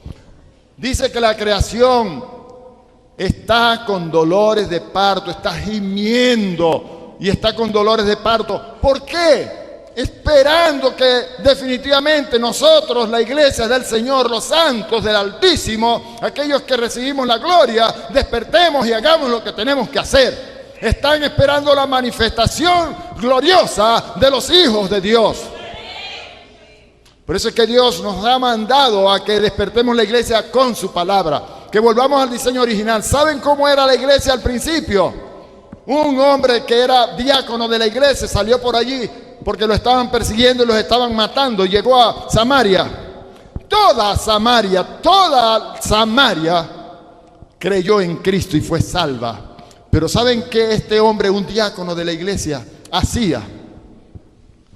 Dice que la creación está con dolores de parto, está gimiendo y está con dolores de parto. ¿Por qué? Esperando que definitivamente nosotros, la iglesia del Señor, los santos del Altísimo, aquellos que recibimos la gloria, despertemos y hagamos lo que tenemos que hacer. Están esperando la manifestación gloriosa de los hijos de Dios. Por eso es que Dios nos ha mandado a que despertemos la iglesia con su palabra, que volvamos al diseño original. ¿Saben cómo era la iglesia al principio? Un hombre que era diácono de la iglesia salió por allí porque lo estaban persiguiendo y los estaban matando. Llegó a Samaria. Toda Samaria creyó en Cristo y fue salva. Pero ¿saben qué este hombre, un diácono de la iglesia, hacía?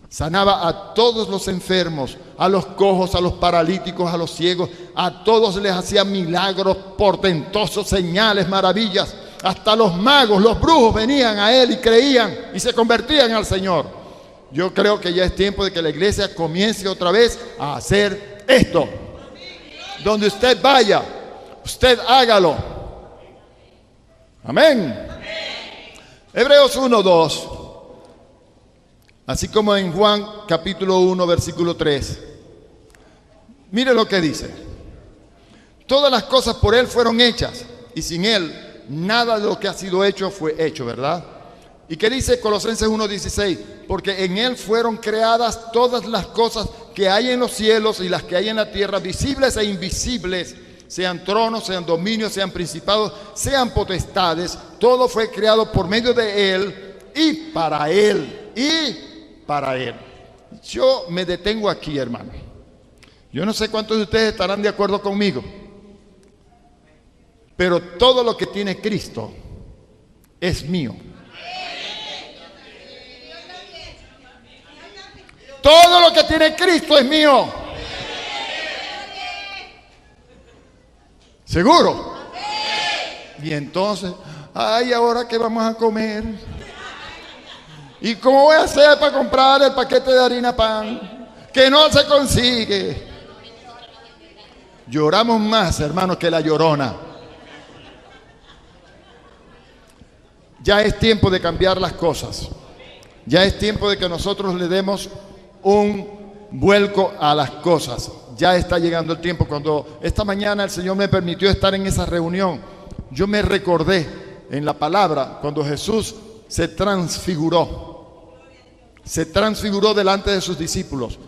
Sanaba a todos los enfermos, a los cojos, a los paralíticos, a los ciegos. A todos les hacía milagros portentosos, señales, maravillas. Hasta los magos, los brujos venían a él y creían y se convertían al Señor. Yo creo que ya es tiempo de que la iglesia comience otra vez a hacer esto. Donde usted vaya, usted hágalo. Amén. Hebreos 1:2. Así como en Juan capítulo 1, versículo 3. Mire lo que dice. Todas las cosas por Él fueron hechas, y sin Él nada de lo que ha sido hecho fue hecho, ¿verdad? ¿Y qué dice Colosenses 1:16? Porque en Él fueron creadas todas las cosas que hay en los cielos y las que hay en la tierra, visibles e invisibles, sean tronos, sean dominios, sean principados, sean potestades. Todo fue creado por medio de Él y para Él. Y para Él. Yo me detengo aquí, hermano. Yo no sé cuántos de ustedes estarán de acuerdo conmigo, pero todo lo que tiene Cristo es mío. Todo lo que tiene Cristo es mío. ¿Seguro? Y entonces, ay, ¿ahora qué vamos a comer? ¿Y cómo voy a hacer para comprar el paquete de harina pan? Que no se consigue. Lloramos más, hermanos, que la Llorona. Ya es tiempo de cambiar las cosas. Ya es tiempo de que nosotros le demos un vuelco a las cosas. Ya está llegando el tiempo. Cuando esta mañana el Señor me permitió estar en esa reunión, yo me recordé en la palabra cuando Jesús se transfiguró delante de sus discípulos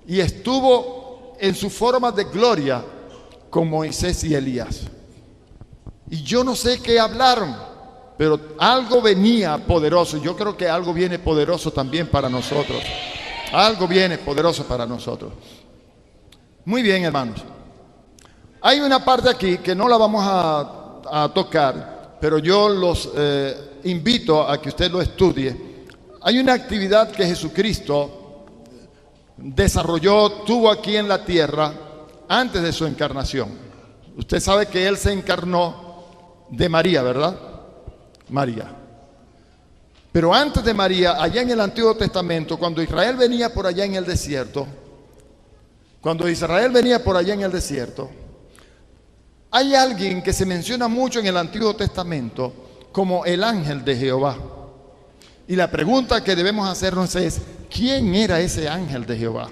y estuvo en su forma de gloria con Moisés y Elías. Y yo no sé qué hablaron, pero algo venía poderoso. Yo creo que algo viene poderoso también para nosotros. Algo viene poderoso para nosotros. Muy bien, hermanos. Hay una parte aquí que no la vamos a tocar, pero yo los invito a que usted lo estudie. Hay una actividad que Jesucristo desarrolló, tuvo aquí en la tierra antes de su encarnación. Usted sabe que Él se encarnó de María, ¿verdad? María. Pero antes de María, allá en el Antiguo Testamento, cuando Israel venía por allá en el desierto, hay alguien que se menciona mucho en el Antiguo Testamento como el ángel de Jehová. Y la pregunta que debemos hacernos es, ¿quién era ese ángel de Jehová?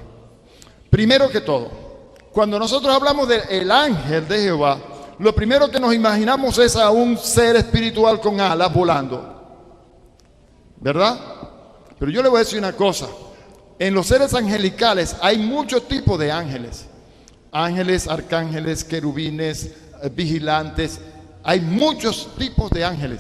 Primero que todo, cuando nosotros hablamos del ángel de Jehová, lo primero que nos imaginamos es a un ser espiritual con alas volando, ¿verdad? Pero yo le voy a decir una cosa. En los seres angelicales hay muchos tipos de ángeles. Ángeles, arcángeles, querubines, vigilantes. Hay muchos tipos de ángeles.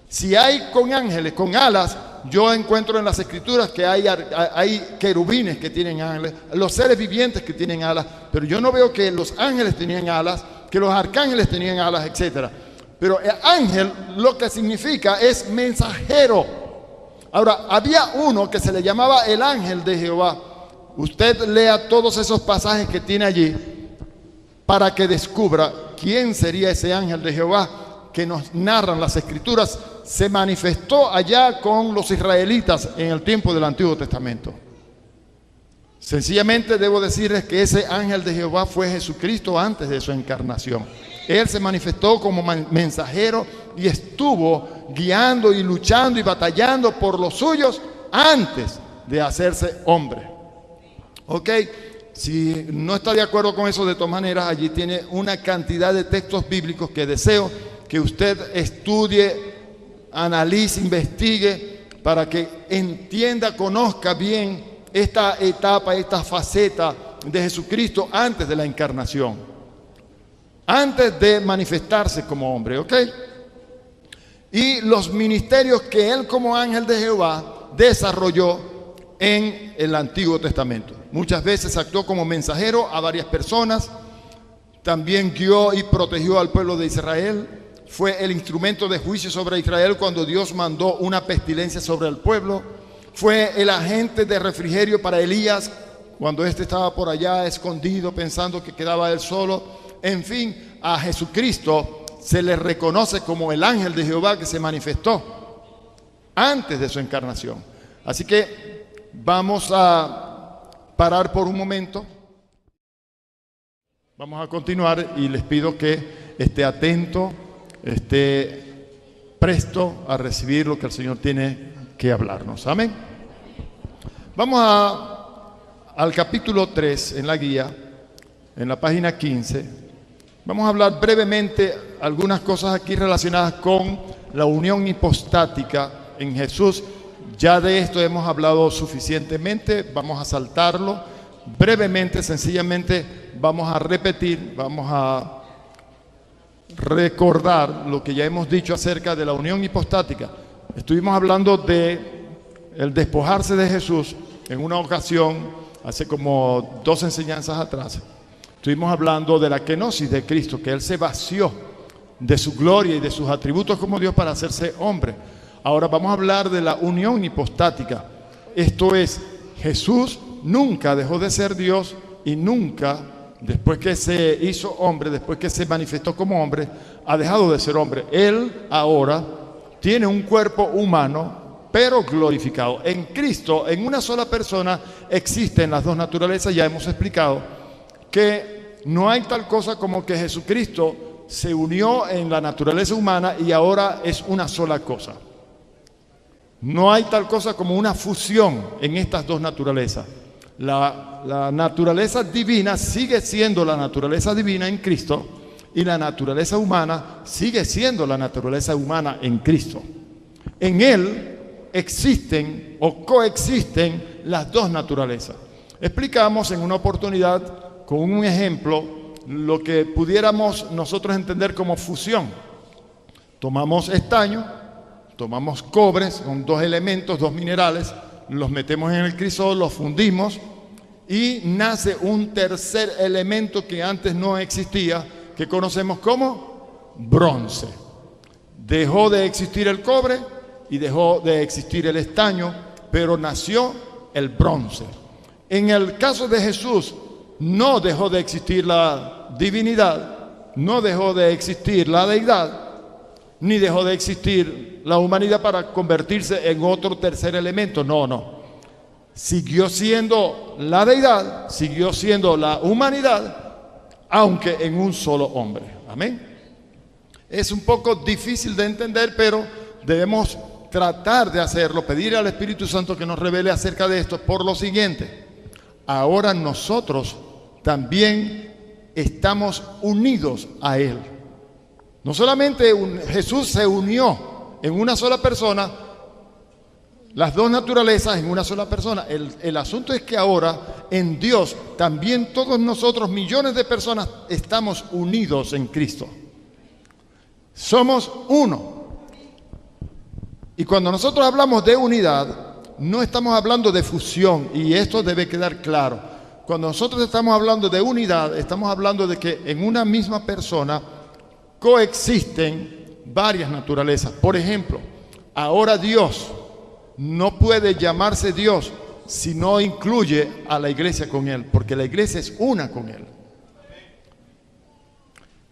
Si hay con ángeles, con alas, yo encuentro en las escrituras que hay querubines que tienen ángeles, los seres vivientes que tienen alas, pero yo no veo que los ángeles tenían alas, que los arcángeles tenían alas, etc. Pero el ángel lo que significa es mensajero. Ahora, había uno que se le llamaba el ángel de Jehová. Usted lea todos esos pasajes que tiene allí para que descubra quién sería ese ángel de Jehová que nos narran las escrituras. Se manifestó allá con los israelitas en el tiempo del Antiguo Testamento. Sencillamente debo decirles que ese ángel de Jehová fue Jesucristo antes de su encarnación. Él se manifestó como mensajero y estuvo guiando y luchando y batallando por los suyos antes de hacerse hombre. Ok, si no está de acuerdo con eso, de todas maneras, allí tiene una cantidad de textos bíblicos que deseo que usted estudie, analice, investigue, para que entienda, conozca bien esta etapa, esta faceta de Jesucristo antes de la encarnación, antes de manifestarse como hombre, ¿ok? Y los ministerios que Él como ángel de Jehová desarrolló en el Antiguo Testamento. Muchas veces actuó como mensajero a varias personas, también guió y protegió al pueblo de Israel. Fue el instrumento de juicio sobre Israel cuando Dios mandó una pestilencia sobre el pueblo. Fue el agente de refrigerio para Elías cuando éste estaba por allá escondido pensando que quedaba él solo. En fin, a Jesucristo se le reconoce como el ángel de Jehová que se manifestó antes de su encarnación. Así que vamos a parar por un momento. Vamos a continuar y les pido que esté atento, esté presto a recibir lo que el Señor tiene que hablarnos. Amén. Vamos al capítulo 3 en la guía, en la página 15. Vamos a hablar brevemente algunas cosas aquí relacionadas con la unión hipostática en Jesús. Ya de esto hemos hablado suficientemente, vamos a saltarlo. Brevemente, sencillamente, vamos a repetir, vamos a recordar lo que ya hemos dicho acerca de la unión hipostática. Estuvimos hablando de el despojarse de Jesús en una ocasión, hace como 2 enseñanzas atrás. Estuvimos hablando de la kenosis de Cristo, que Él se vació de su gloria y de sus atributos como Dios para hacerse hombre. Ahora vamos a hablar de la unión hipostática. Esto es, Jesús nunca dejó de ser Dios y nunca, después que se hizo hombre, después que se manifestó como hombre, ha dejado de ser hombre. Él ahora tiene un cuerpo humano, pero glorificado. En Cristo, en una sola persona, existen las dos naturalezas. Ya hemos explicado que no hay tal cosa como que Jesucristo se unió en la naturaleza humana y ahora es una sola cosa. No hay tal cosa como una fusión en estas dos naturalezas. La naturaleza divina sigue siendo la naturaleza divina en Cristo y la naturaleza humana sigue siendo la naturaleza humana en Cristo. En Él existen o coexisten las dos naturalezas. Explicamos en una oportunidad con un ejemplo lo que pudiéramos nosotros entender como fusión. Tomamos estaño, tomamos cobre, son 2 elementos, 2 minerales, los metemos en el crisol, los fundimos y nace un tercer elemento que antes no existía, que conocemos como bronce. Dejó de existir el cobre y dejó de existir el estaño, pero nació el bronce. En el caso de Jesús, no dejó de existir la divinidad, no dejó de existir la deidad, ni dejó de existir la humanidad para convertirse en otro tercer elemento. No. Siguió siendo la deidad, siguió siendo la humanidad, aunque en un solo hombre. Amén. Es un poco difícil de entender, pero debemos tratar de hacerlo, pedir al Espíritu Santo que nos revele acerca de esto por lo siguiente. Ahora nosotros también estamos unidos a Él. No solamente Jesús se unió en una sola persona, las dos naturalezas en una sola persona. El asunto es que ahora en Dios también todos nosotros, millones de personas, estamos unidos en Cristo. Somos uno. Y cuando nosotros hablamos de unidad, no estamos hablando de fusión, y esto debe quedar claro. Cuando nosotros estamos hablando de unidad, estamos hablando de que en una misma persona coexisten varias naturalezas. Por ejemplo, ahora Dios no puede llamarse Dios si no incluye a la iglesia con Él, porque la iglesia es una con Él.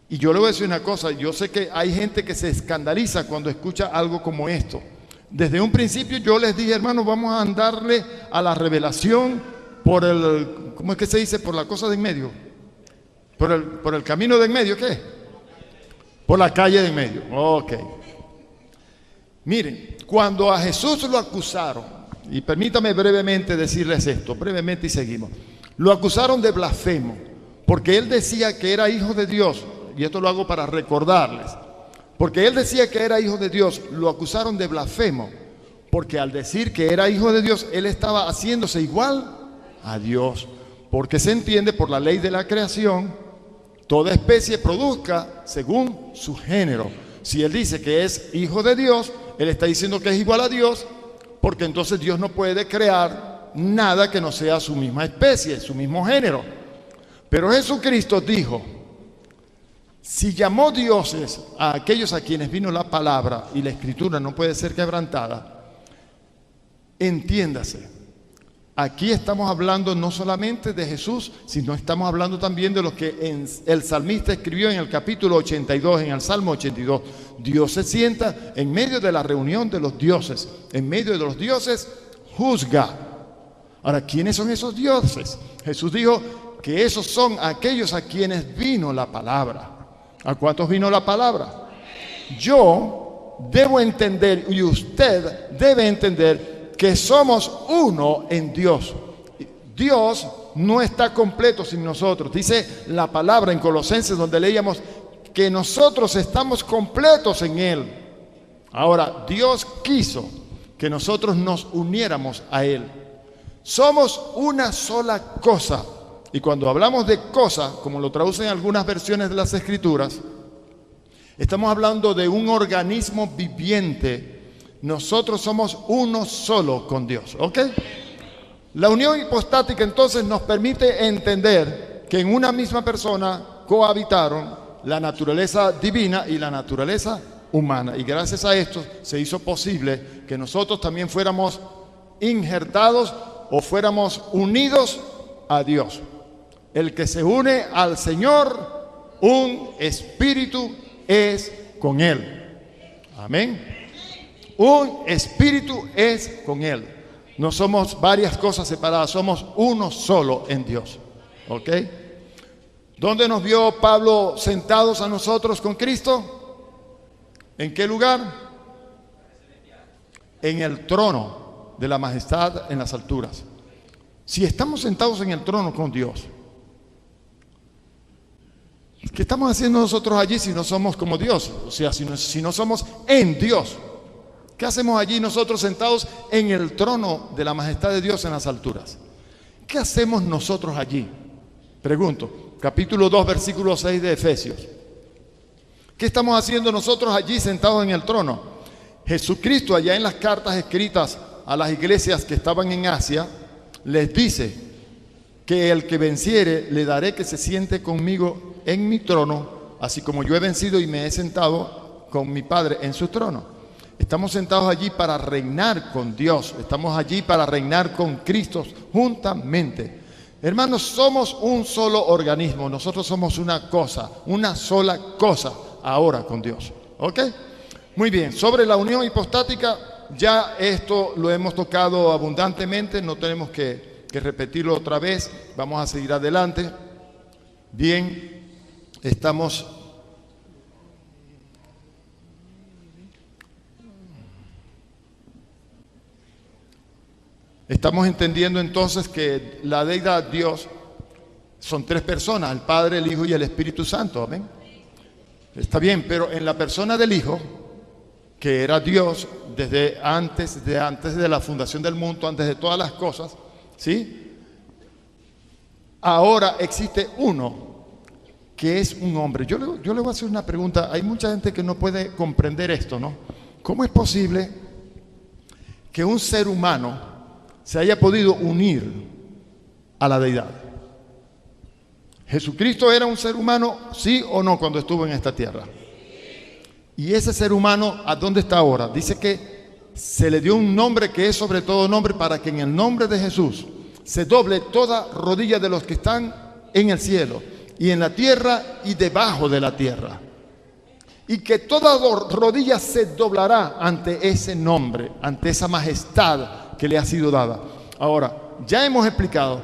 Y yo le voy a decir una cosa, yo sé que hay gente que se escandaliza cuando escucha algo como esto. Desde un principio yo les dije, hermanos, vamos a andarle a la revelación por el, ¿cómo es que se dice? Por la cosa de en medio. Por el camino de en medio, ¿qué? Por la calle de en medio. Ok. Miren, cuando a Jesús lo acusaron, y permítame brevemente decirles esto, brevemente y seguimos. Lo acusaron de blasfemo, porque él decía que era hijo de Dios, y esto lo hago para recordarles. Porque él decía que era hijo de Dios, lo acusaron de blasfemo, porque al decir que era hijo de Dios, él estaba haciéndose igual a Dios, porque se entiende por la ley de la creación, toda especie produzca según su género. Si él dice que es hijo de Dios, él está diciendo que es igual a Dios, porque entonces Dios no puede crear nada que no sea su misma especie, su mismo género. Pero Jesucristo dijo, si llamó dioses a aquellos a quienes vino la palabra y la escritura no puede ser quebrantada, entiéndase, aquí estamos hablando no solamente de Jesús, sino estamos hablando también de lo que el salmista escribió en el capítulo 82, en el Salmo 82. Dios se sienta en medio de la reunión de los dioses. En medio de los dioses, juzga. Ahora, ¿quiénes son esos dioses? Jesús dijo que esos son aquellos a quienes vino la palabra. ¿A cuántos vino la palabra? Yo debo entender y usted debe entender que somos uno en Dios. Dios no está completo sin nosotros. Dice la palabra en Colosenses, donde leíamos que nosotros estamos completos en Él. Ahora, Dios quiso que nosotros nos uniéramos a Él. Somos una sola cosa. Y cuando hablamos de cosa, como lo traducen algunas versiones de las Escrituras, estamos hablando de un organismo viviente. Nosotros somos uno solo con Dios, ¿ok? La unión hipostática entonces nos permite entender que en una misma persona cohabitaron la naturaleza divina y la naturaleza humana. Y gracias a esto se hizo posible que nosotros también fuéramos injertados o fuéramos unidos a Dios. El que se une al Señor, un espíritu es con Él. Amén. Un espíritu es con Él. No somos varias cosas separadas, somos uno solo en Dios. ¿Ok? ¿Dónde nos vio Pablo sentados a nosotros con Cristo? ¿En qué lugar? En el trono de la majestad en las alturas. Si estamos sentados en el trono con Dios, ¿qué estamos haciendo nosotros allí si no somos como Dios? O sea, si no somos en Dios. ¿Qué hacemos allí nosotros sentados en el trono de la majestad de Dios en las alturas? ¿Qué hacemos nosotros allí? Pregunto, capítulo 2, versículo 6 de Efesios. ¿Qué estamos haciendo nosotros allí sentados en el trono? Jesucristo, allá en las cartas escritas a las iglesias que estaban en Asia, les dice que el que venciere le daré que se siente conmigo en mi trono, así como yo he vencido y me he sentado con mi Padre en su trono. Estamos sentados allí para reinar con Dios. Estamos allí para reinar con Cristo juntamente. Hermanos, somos un solo organismo. Nosotros somos una cosa, una sola cosa ahora con Dios. ¿Ok? Muy bien. Sobre la unión hipostática, ya esto lo hemos tocado abundantemente. No tenemos que repetirlo otra vez. Vamos a seguir adelante. Bien, estamos entendiendo entonces que la deidad Dios son tres personas, el Padre, el Hijo y el Espíritu Santo. Amén. Está bien, pero en la persona del Hijo, que era Dios desde antes de la fundación del mundo, antes de todas las cosas, ¿sí? Ahora existe uno que es un hombre. Yo le voy a hacer una pregunta. Hay mucha gente que no puede comprender esto, ¿no? ¿Cómo es posible que un ser humano se haya podido unir a la deidad? ¿Jesucristo era un ser humano, sí o no, cuando estuvo en esta tierra? Y ese ser humano, ¿a dónde está ahora? Dice que se le dio un nombre que es sobre todo nombre, para que en el nombre de Jesús se doble toda rodilla de los que están en el cielo y en la tierra y debajo de la tierra. Y que toda rodilla se doblará ante ese nombre, ante esa majestad que le ha sido dada. Ahora, ya hemos explicado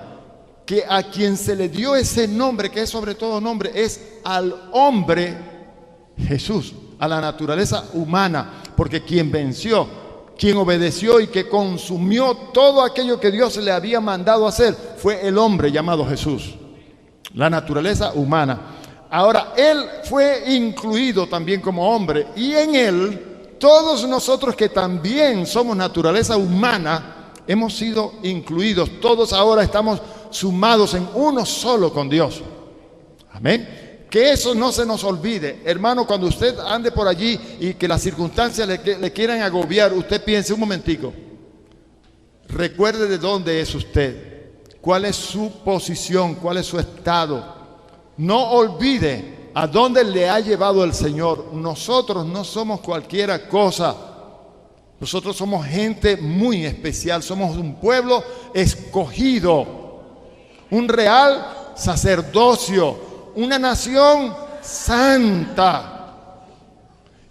que a quien se le dio ese nombre, que es sobre todo nombre, es al hombre Jesús, a la naturaleza humana, porque quien venció, quien obedeció y que consumió todo aquello que Dios le había mandado hacer, fue el hombre llamado Jesús, la naturaleza humana. Ahora, Él fue incluido también como hombre, y en Él todos nosotros que también somos naturaleza humana, hemos sido incluidos. Todos ahora estamos sumados en uno solo con Dios. Amén. Que eso no se nos olvide. Hermano, cuando usted ande por allí y que las circunstancias le quieran agobiar, usted piense un momentico. Recuerde de dónde es usted, cuál es su posición, cuál es su estado. No olvide a dónde le ha llevado el Señor. Nosotros no somos cualquiera cosa. Nosotros somos gente muy especial. Somos un pueblo escogido, un real sacerdocio, una nación santa.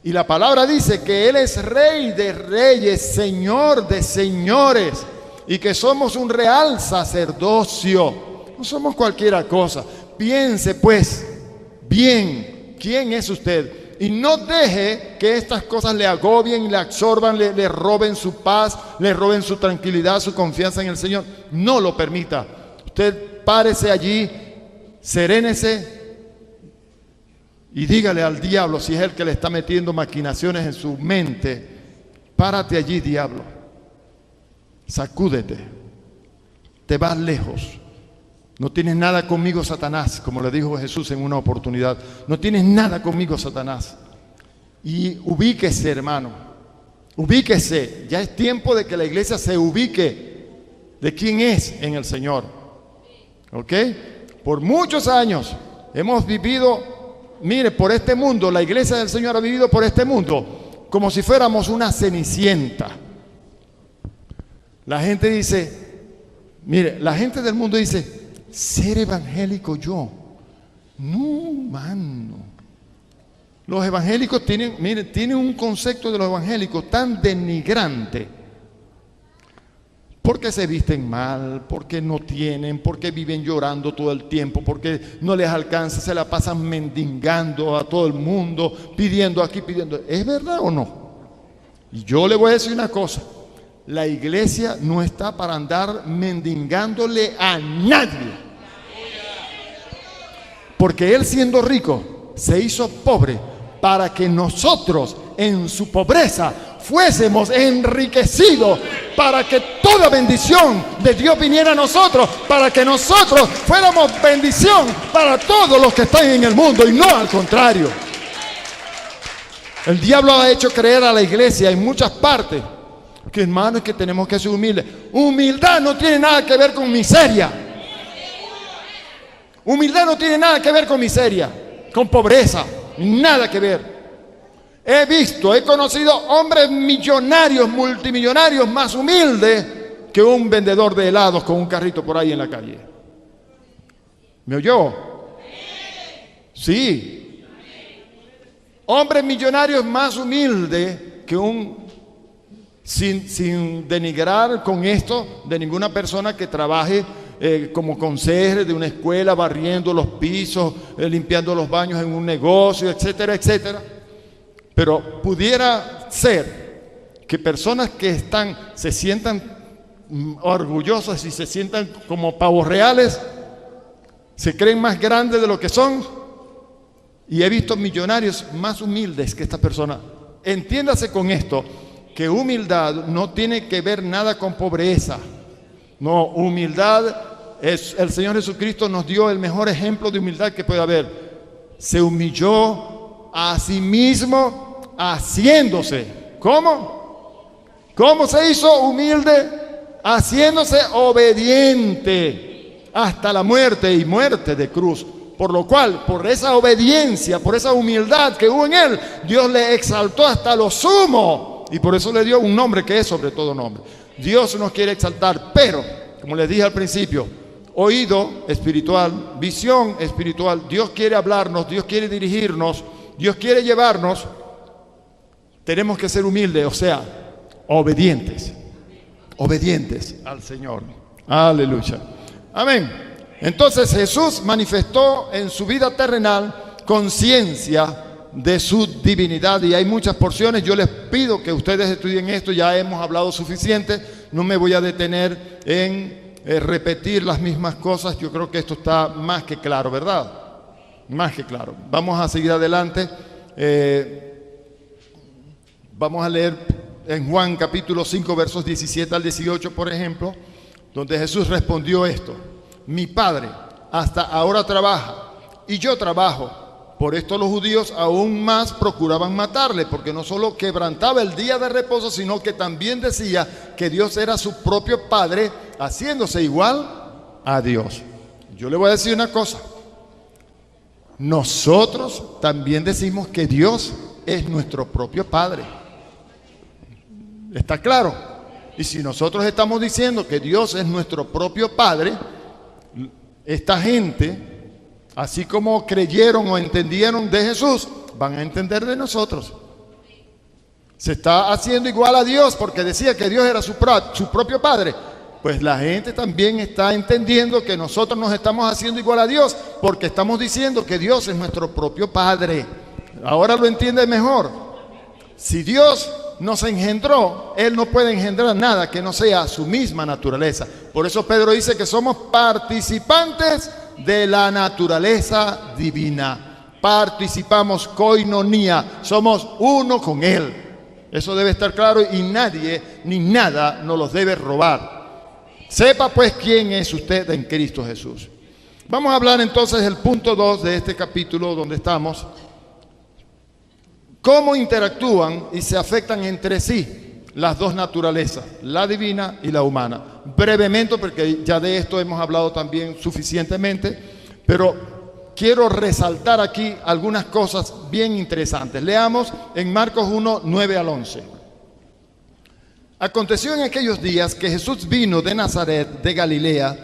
Y la palabra dice que Él es Rey de reyes, Señor de señores, y que somos un real sacerdocio. No somos cualquiera cosa. Piense pues bien quién es usted y no deje que estas cosas le agobien, le absorban, le roben su paz, le roben su tranquilidad, su confianza en el Señor. No lo permita. Usted párese allí, serénese y dígale al diablo, si es el que le está metiendo maquinaciones en su mente, párate allí, diablo, sacúdete, te vas lejos. No tienes nada conmigo, Satanás, como le dijo Jesús en una oportunidad. No tienes nada conmigo, Satanás. Y ubíquese, hermano, ubíquese. Ya es tiempo de que la iglesia se ubique de quién es en el Señor. ¿Ok? Por muchos años hemos vivido, mire, por este mundo, la iglesia del Señor ha vivido por este mundo como si fuéramos una cenicienta. La gente dice, mire, la gente del mundo dice, ser evangélico yo. No, mano. Los evangélicos tienen un concepto de los evangélicos tan denigrante. Porque se visten mal, porque no tienen, porque viven llorando todo el tiempo, porque no les alcanza, se la pasan mendigando a todo el mundo, pidiendo aquí, pidiendo. ¿Es verdad o no? Y yo le voy a decir una cosa. La iglesia no está para andar mendigándole a nadie. Porque Él, siendo rico, se hizo pobre para que nosotros en su pobreza fuésemos enriquecidos, para que toda bendición de Dios viniera a nosotros, para que nosotros fuéramos bendición para todos los que están en el mundo y no al contrario. El diablo ha hecho creer a la iglesia en muchas partes que, hermano, es que tenemos que ser humildes. Humildad no tiene nada que ver con miseria. Humildad no tiene nada que ver con miseria, con pobreza, nada que ver. He conocido hombres millonarios, multimillonarios, más humildes que un vendedor de helados con un carrito por ahí en la calle. ¿Me oyó? Sí. Hombres millonarios más humildes que sin denigrar con esto de ninguna persona que trabaje como conserje de una escuela, barriendo los pisos, limpiando los baños en un negocio, etcétera, etcétera. Pero pudiera ser que personas que se sientan orgullosas y se sientan como pavos reales, se creen más grandes de lo que son. Y he visto millonarios más humildes que esta persona. Entiéndase con esto, que humildad no tiene que ver nada con pobreza. No, humildad es, el Señor Jesucristo nos dio el mejor ejemplo de humildad que puede haber. Se humilló a sí mismo haciéndose. ¿Cómo? ¿Cómo se hizo humilde? Haciéndose obediente hasta la muerte y muerte de cruz. Por lo cual, por esa obediencia, por esa humildad que hubo en él, Dios le exaltó hasta lo sumo. Y por eso le dio un nombre que es sobre todo nombre. Dios nos quiere exaltar, pero, como les dije al principio, oído espiritual, visión espiritual. Dios quiere hablarnos, Dios quiere dirigirnos, Dios quiere llevarnos. Tenemos que ser humildes, o sea, obedientes al Señor. Aleluya. Amén. Entonces Jesús manifestó en su vida terrenal conciencia de su divinidad, y hay muchas porciones. Yo les pido que ustedes estudien esto, ya hemos hablado suficiente, no me voy a detener en repetir las mismas cosas. Yo creo que esto está más que claro, ¿verdad? Más que claro. Vamos a seguir adelante. Vamos a leer en Juan capítulo 5 versos 17 al 18, por ejemplo, donde Jesús respondió esto: mi Padre hasta ahora trabaja y yo trabajo. Por esto los judíos aún más procuraban matarle, porque no solo quebrantaba el día de reposo, sino que también decía que Dios era su propio Padre, haciéndose igual a Dios. Yo le voy a decir una cosa: nosotros también decimos que Dios es nuestro propio Padre. ¿Está claro? Y si nosotros estamos diciendo que Dios es nuestro propio Padre, esta gente, así como creyeron o entendieron de Jesús, van a entender de nosotros. Se está haciendo igual a Dios porque decía que Dios era su propio Padre. Pues la gente también está entendiendo que nosotros nos estamos haciendo igual a Dios porque estamos diciendo que Dios es nuestro propio Padre. Ahora lo entiende mejor. Si Dios nos engendró, Él no puede engendrar nada que no sea su misma naturaleza. Por eso Pedro dice que somos participantes de la naturaleza divina. Participamos, koinonía, somos uno con Él. Eso debe estar claro y nadie ni nada nos los debe robar. Sepa pues quién es usted en Cristo Jesús. Vamos a hablar entonces del punto 2 de este capítulo donde estamos. Cómo interactúan y se afectan entre sí las dos naturalezas, la divina y la humana. Brevemente, porque ya de esto hemos hablado también suficientemente, pero quiero resaltar aquí algunas cosas bien interesantes. Leamos en Marcos 1, 9 al 11. Aconteció en aquellos días que Jesús vino de Nazaret, de Galilea,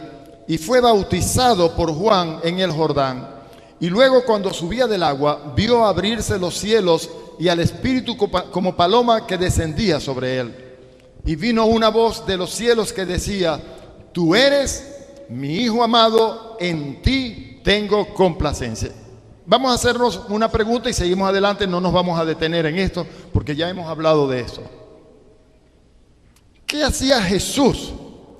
y fue bautizado por Juan en el Jordán. Y luego, cuando subía del agua, vio abrirse los cielos y al Espíritu como paloma que descendía sobre él. Y vino una voz de los cielos que decía: Tú eres mi Hijo amado, en ti tengo complacencia. Vamos a hacernos una pregunta y seguimos adelante, no nos vamos a detener en esto porque ya hemos hablado de eso. ¿Qué hacía Jesús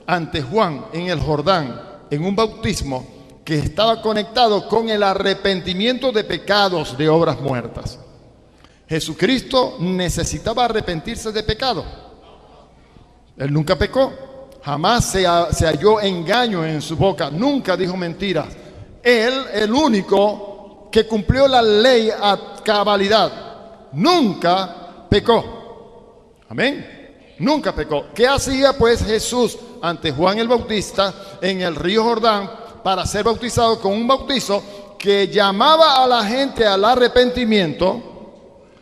ante Juan en el Jordán en un bautismo que estaba conectado con el arrepentimiento de pecados de obras muertas? Jesucristo necesitaba arrepentirse de pecado. Él nunca pecó, jamás se halló engaño en su boca, nunca dijo mentiras. Él, el único que cumplió la ley a cabalidad, nunca pecó. Amén. Nunca pecó. ¿Qué hacía pues Jesús ante Juan el Bautista en el río Jordán para ser bautizado con un bautizo que llamaba a la gente al arrepentimiento?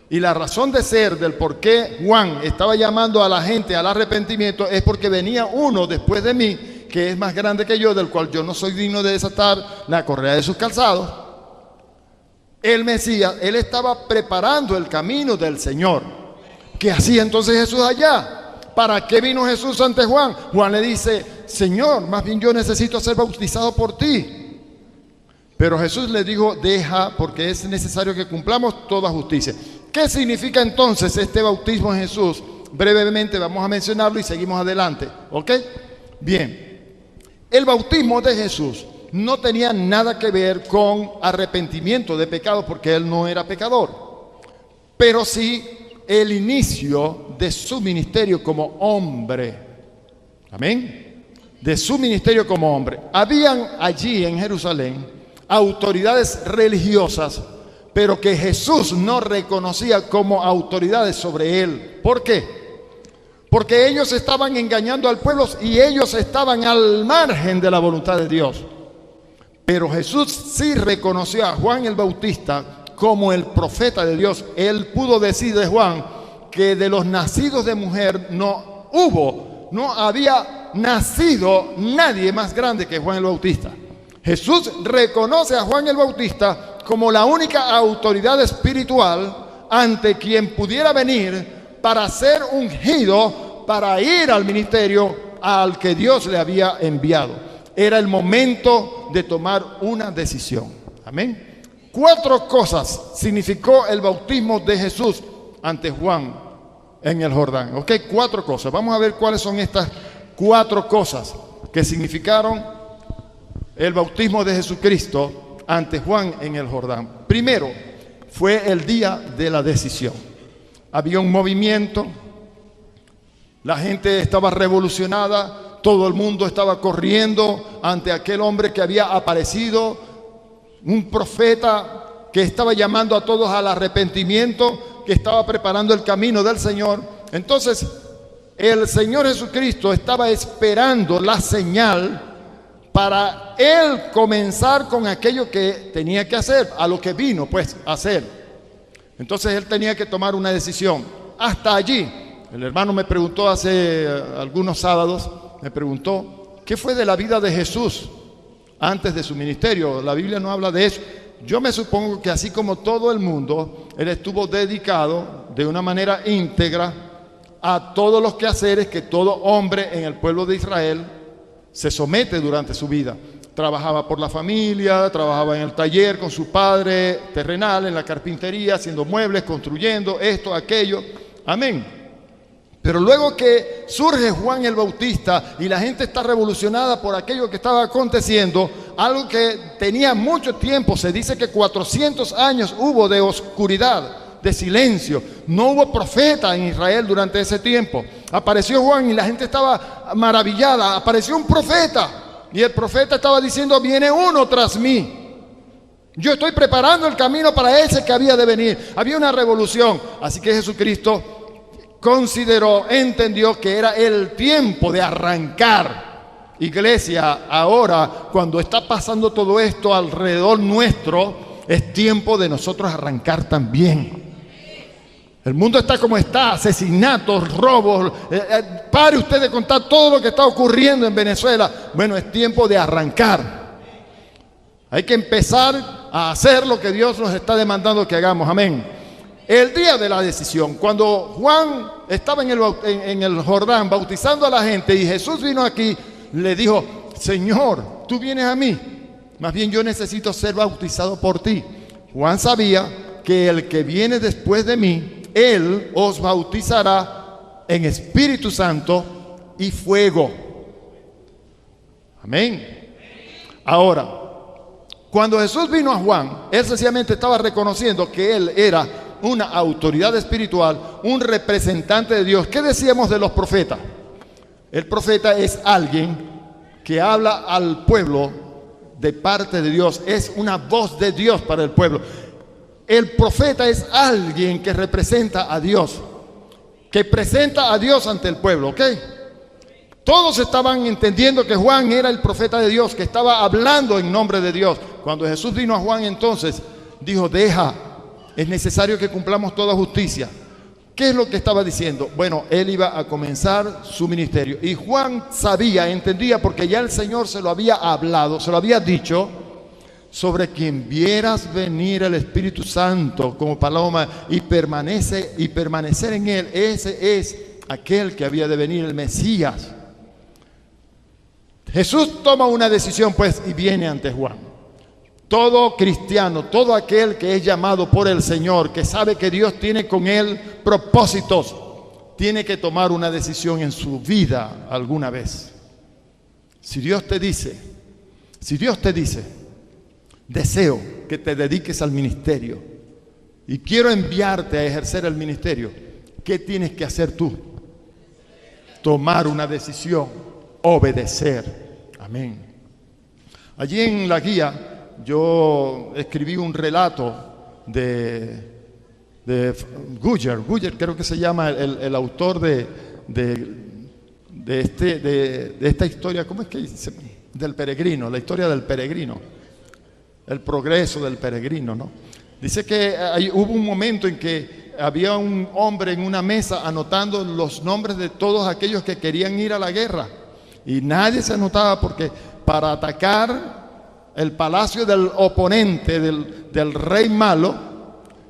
Y la razón de ser del por qué Juan estaba llamando a la gente al arrepentimiento es porque venía uno después de mí que es más grande que yo, del cual yo no soy digno de desatar la correa de sus calzados. El Mesías, él estaba preparando el camino del Señor. ¿Qué hacía entonces Jesús allá? ¿Para qué vino Jesús ante Juan? Juan le dice: Señor, más bien yo necesito ser bautizado por ti. Pero Jesús le dijo: deja, porque es necesario que cumplamos toda justicia. ¿Qué significa entonces este bautismo en Jesús? Brevemente vamos a mencionarlo y seguimos adelante, ¿ok? Bien, el bautismo de Jesús no tenía nada que ver con arrepentimiento de pecado, porque Él no era pecador, pero sí el inicio de su ministerio como hombre. Amén. De su ministerio como hombre. Habían allí en Jerusalén autoridades religiosas, pero que Jesús no reconocía como autoridades sobre él. ¿Por qué? Porque ellos estaban engañando al pueblo y ellos estaban al margen de la voluntad de Dios. Pero Jesús sí reconoció a Juan el Bautista como el profeta de Dios. Él pudo decir de Juan que de los nacidos de mujer no había nacido nadie más grande que Juan el Bautista. Jesús reconoce a Juan el Bautista como la única autoridad espiritual ante quien pudiera venir para ser ungido, para ir al ministerio al que Dios le había enviado. Era el momento de tomar una decisión. Amén. 4 cosas significó el bautismo de Jesús ante Juan en el Jordán. Ok, 4 cosas. Vamos a ver cuáles son estas 4 cosas que significaron el bautismo de Jesucristo ante Juan en el Jordán. Primero, fue el día de la decisión. Había un movimiento, la gente estaba revolucionada, todo el mundo estaba corriendo ante aquel hombre que había aparecido, un profeta que estaba llamando a todos al arrepentimiento, que estaba preparando el camino del Señor. Entonces, el Señor Jesucristo estaba esperando la señal para él comenzar con aquello que tenía que hacer, a lo que vino pues a hacer. Entonces él tenía que tomar una decisión. Hasta allí, el hermano me preguntó hace algunos sábados, me preguntó, ¿qué fue de la vida de Jesús antes de su ministerio? La Biblia no habla de eso. Yo me supongo que así como todo el mundo, él estuvo dedicado de una manera íntegra a todos los quehaceres que todo hombre en el pueblo de Israel se somete durante su vida. Trabajaba por la familia, trabajaba en el taller con su padre terrenal, en la carpintería, haciendo muebles, construyendo esto, aquello. Amén. Pero luego que surge Juan el Bautista y la gente está revolucionada por aquello que estaba aconteciendo, algo que tenía mucho tiempo, se dice que 400 años hubo de oscuridad, de silencio. No hubo profeta en Israel durante ese tiempo. Apareció Juan y la gente estaba maravillada. Apareció un profeta y el profeta estaba diciendo: viene uno tras mí. Yo estoy preparando el camino para ese que había de venir. Había una revolución. Así que Jesucristo consideró, entendió que era el tiempo de arrancar. Iglesia, ahora cuando está pasando todo esto alrededor nuestro, es tiempo de nosotros arrancar también. El mundo está como está, asesinatos, robos. Pare usted de contar todo lo que está ocurriendo en Venezuela. Bueno, es tiempo de arrancar. Hay que empezar a hacer lo que Dios nos está demandando que hagamos. Amén. El día de la decisión, cuando Juan estaba en el Jordán bautizando a la gente y Jesús vino aquí, le dijo: Señor, tú vienes a mí, más bien yo necesito ser bautizado por ti. Juan sabía que el que viene después de mí, él os bautizará en Espíritu Santo y fuego. Amén. Ahora, cuando Jesús vino a Juan, él sencillamente estaba reconociendo que él era una autoridad espiritual, un representante de Dios. ¿Qué decíamos de los profetas? El profeta es alguien que habla al pueblo de parte de Dios, es una voz de Dios para el pueblo. El profeta es alguien que representa a Dios, que presenta a Dios ante el pueblo, ¿ok? Todos estaban entendiendo que Juan era el profeta de Dios, que estaba hablando en nombre de Dios. Cuando Jesús vino a Juan, entonces dijo: es necesario que cumplamos toda justicia. ¿Qué es lo que estaba diciendo? Bueno, él iba a comenzar su ministerio. Y Juan sabía, entendía, porque ya el Señor se lo había hablado, se lo había dicho: sobre quien vieras venir el Espíritu Santo como paloma y permanecer en él, ese es aquel que había de venir, el Mesías. Jesús toma una decisión, pues, y viene ante Juan. Todo cristiano, todo aquel que es llamado por el Señor, que sabe que Dios tiene con él propósitos, tiene que tomar una decisión en su vida alguna vez. Si Dios te dice, deseo que te dediques al ministerio y quiero enviarte a ejercer el ministerio, ¿qué tienes que hacer tú? Tomar una decisión, obedecer. Amén. Allí en la guía yo escribí un relato de Guyer creo que se llama el autor de esta historia. ¿Cómo es que dice? Del peregrino, la historia del peregrino, el progreso del peregrino, ¿no? Dice que hubo un momento en que había un hombre en una mesa anotando los nombres de todos aquellos que querían ir a la guerra, y nadie se anotaba porque para atacar el palacio del oponente, del rey malo,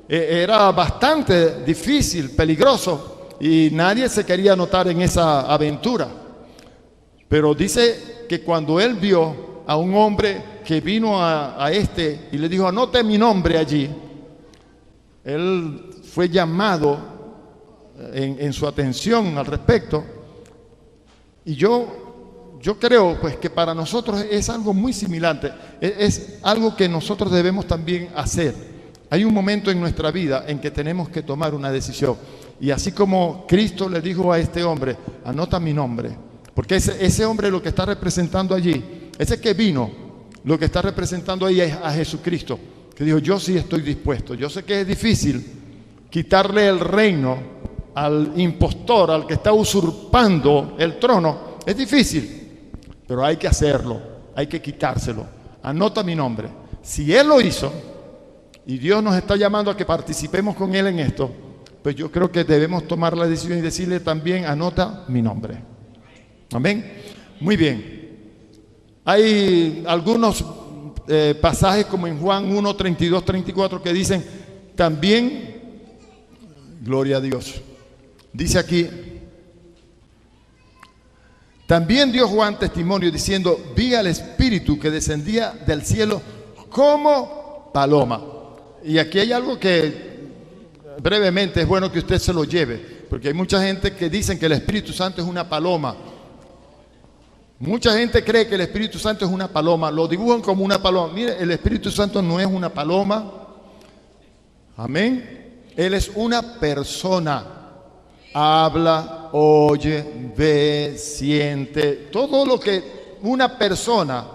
era bastante difícil, peligroso, y nadie se quería anotar en esa aventura. Pero dice que cuando él vio a un hombre que vino a este y le dijo: anote mi nombre allí, él fue llamado en su atención al respecto. Y yo creo, pues, que para nosotros es algo muy similar, es algo que nosotros debemos también hacer. Hay un momento en nuestra vida en que tenemos que tomar una decisión, y así como Cristo le dijo a este hombre: anota mi nombre, porque ese hombre lo que está representando allí, ese que vino, lo que está representando ahí es a Jesucristo, que dijo: yo sí estoy dispuesto. Yo sé que es difícil quitarle el reino al impostor, al que está usurpando el trono, es difícil, pero hay que hacerlo, hay que quitárselo. Anota mi nombre. Si Él lo hizo y Dios nos está llamando a que participemos con Él en esto, pues yo creo que debemos tomar la decisión y decirle también: anota mi nombre. Amén. Muy bien. Hay algunos pasajes como en Juan 1, 32, 34 que dicen también, gloria a Dios, dice aquí: también dio Juan testimonio diciendo: vi al Espíritu que descendía del cielo como paloma. Y aquí hay algo que brevemente es bueno que usted se lo lleve. porque hay mucha gente que dicen que el Espíritu Santo es una paloma. Mucha gente cree que el Espíritu Santo es una paloma, lo dibujan como una paloma. Mire, el Espíritu Santo no es una paloma. Amén. Él es una persona. Habla, oye, ve, siente, todo lo que una persona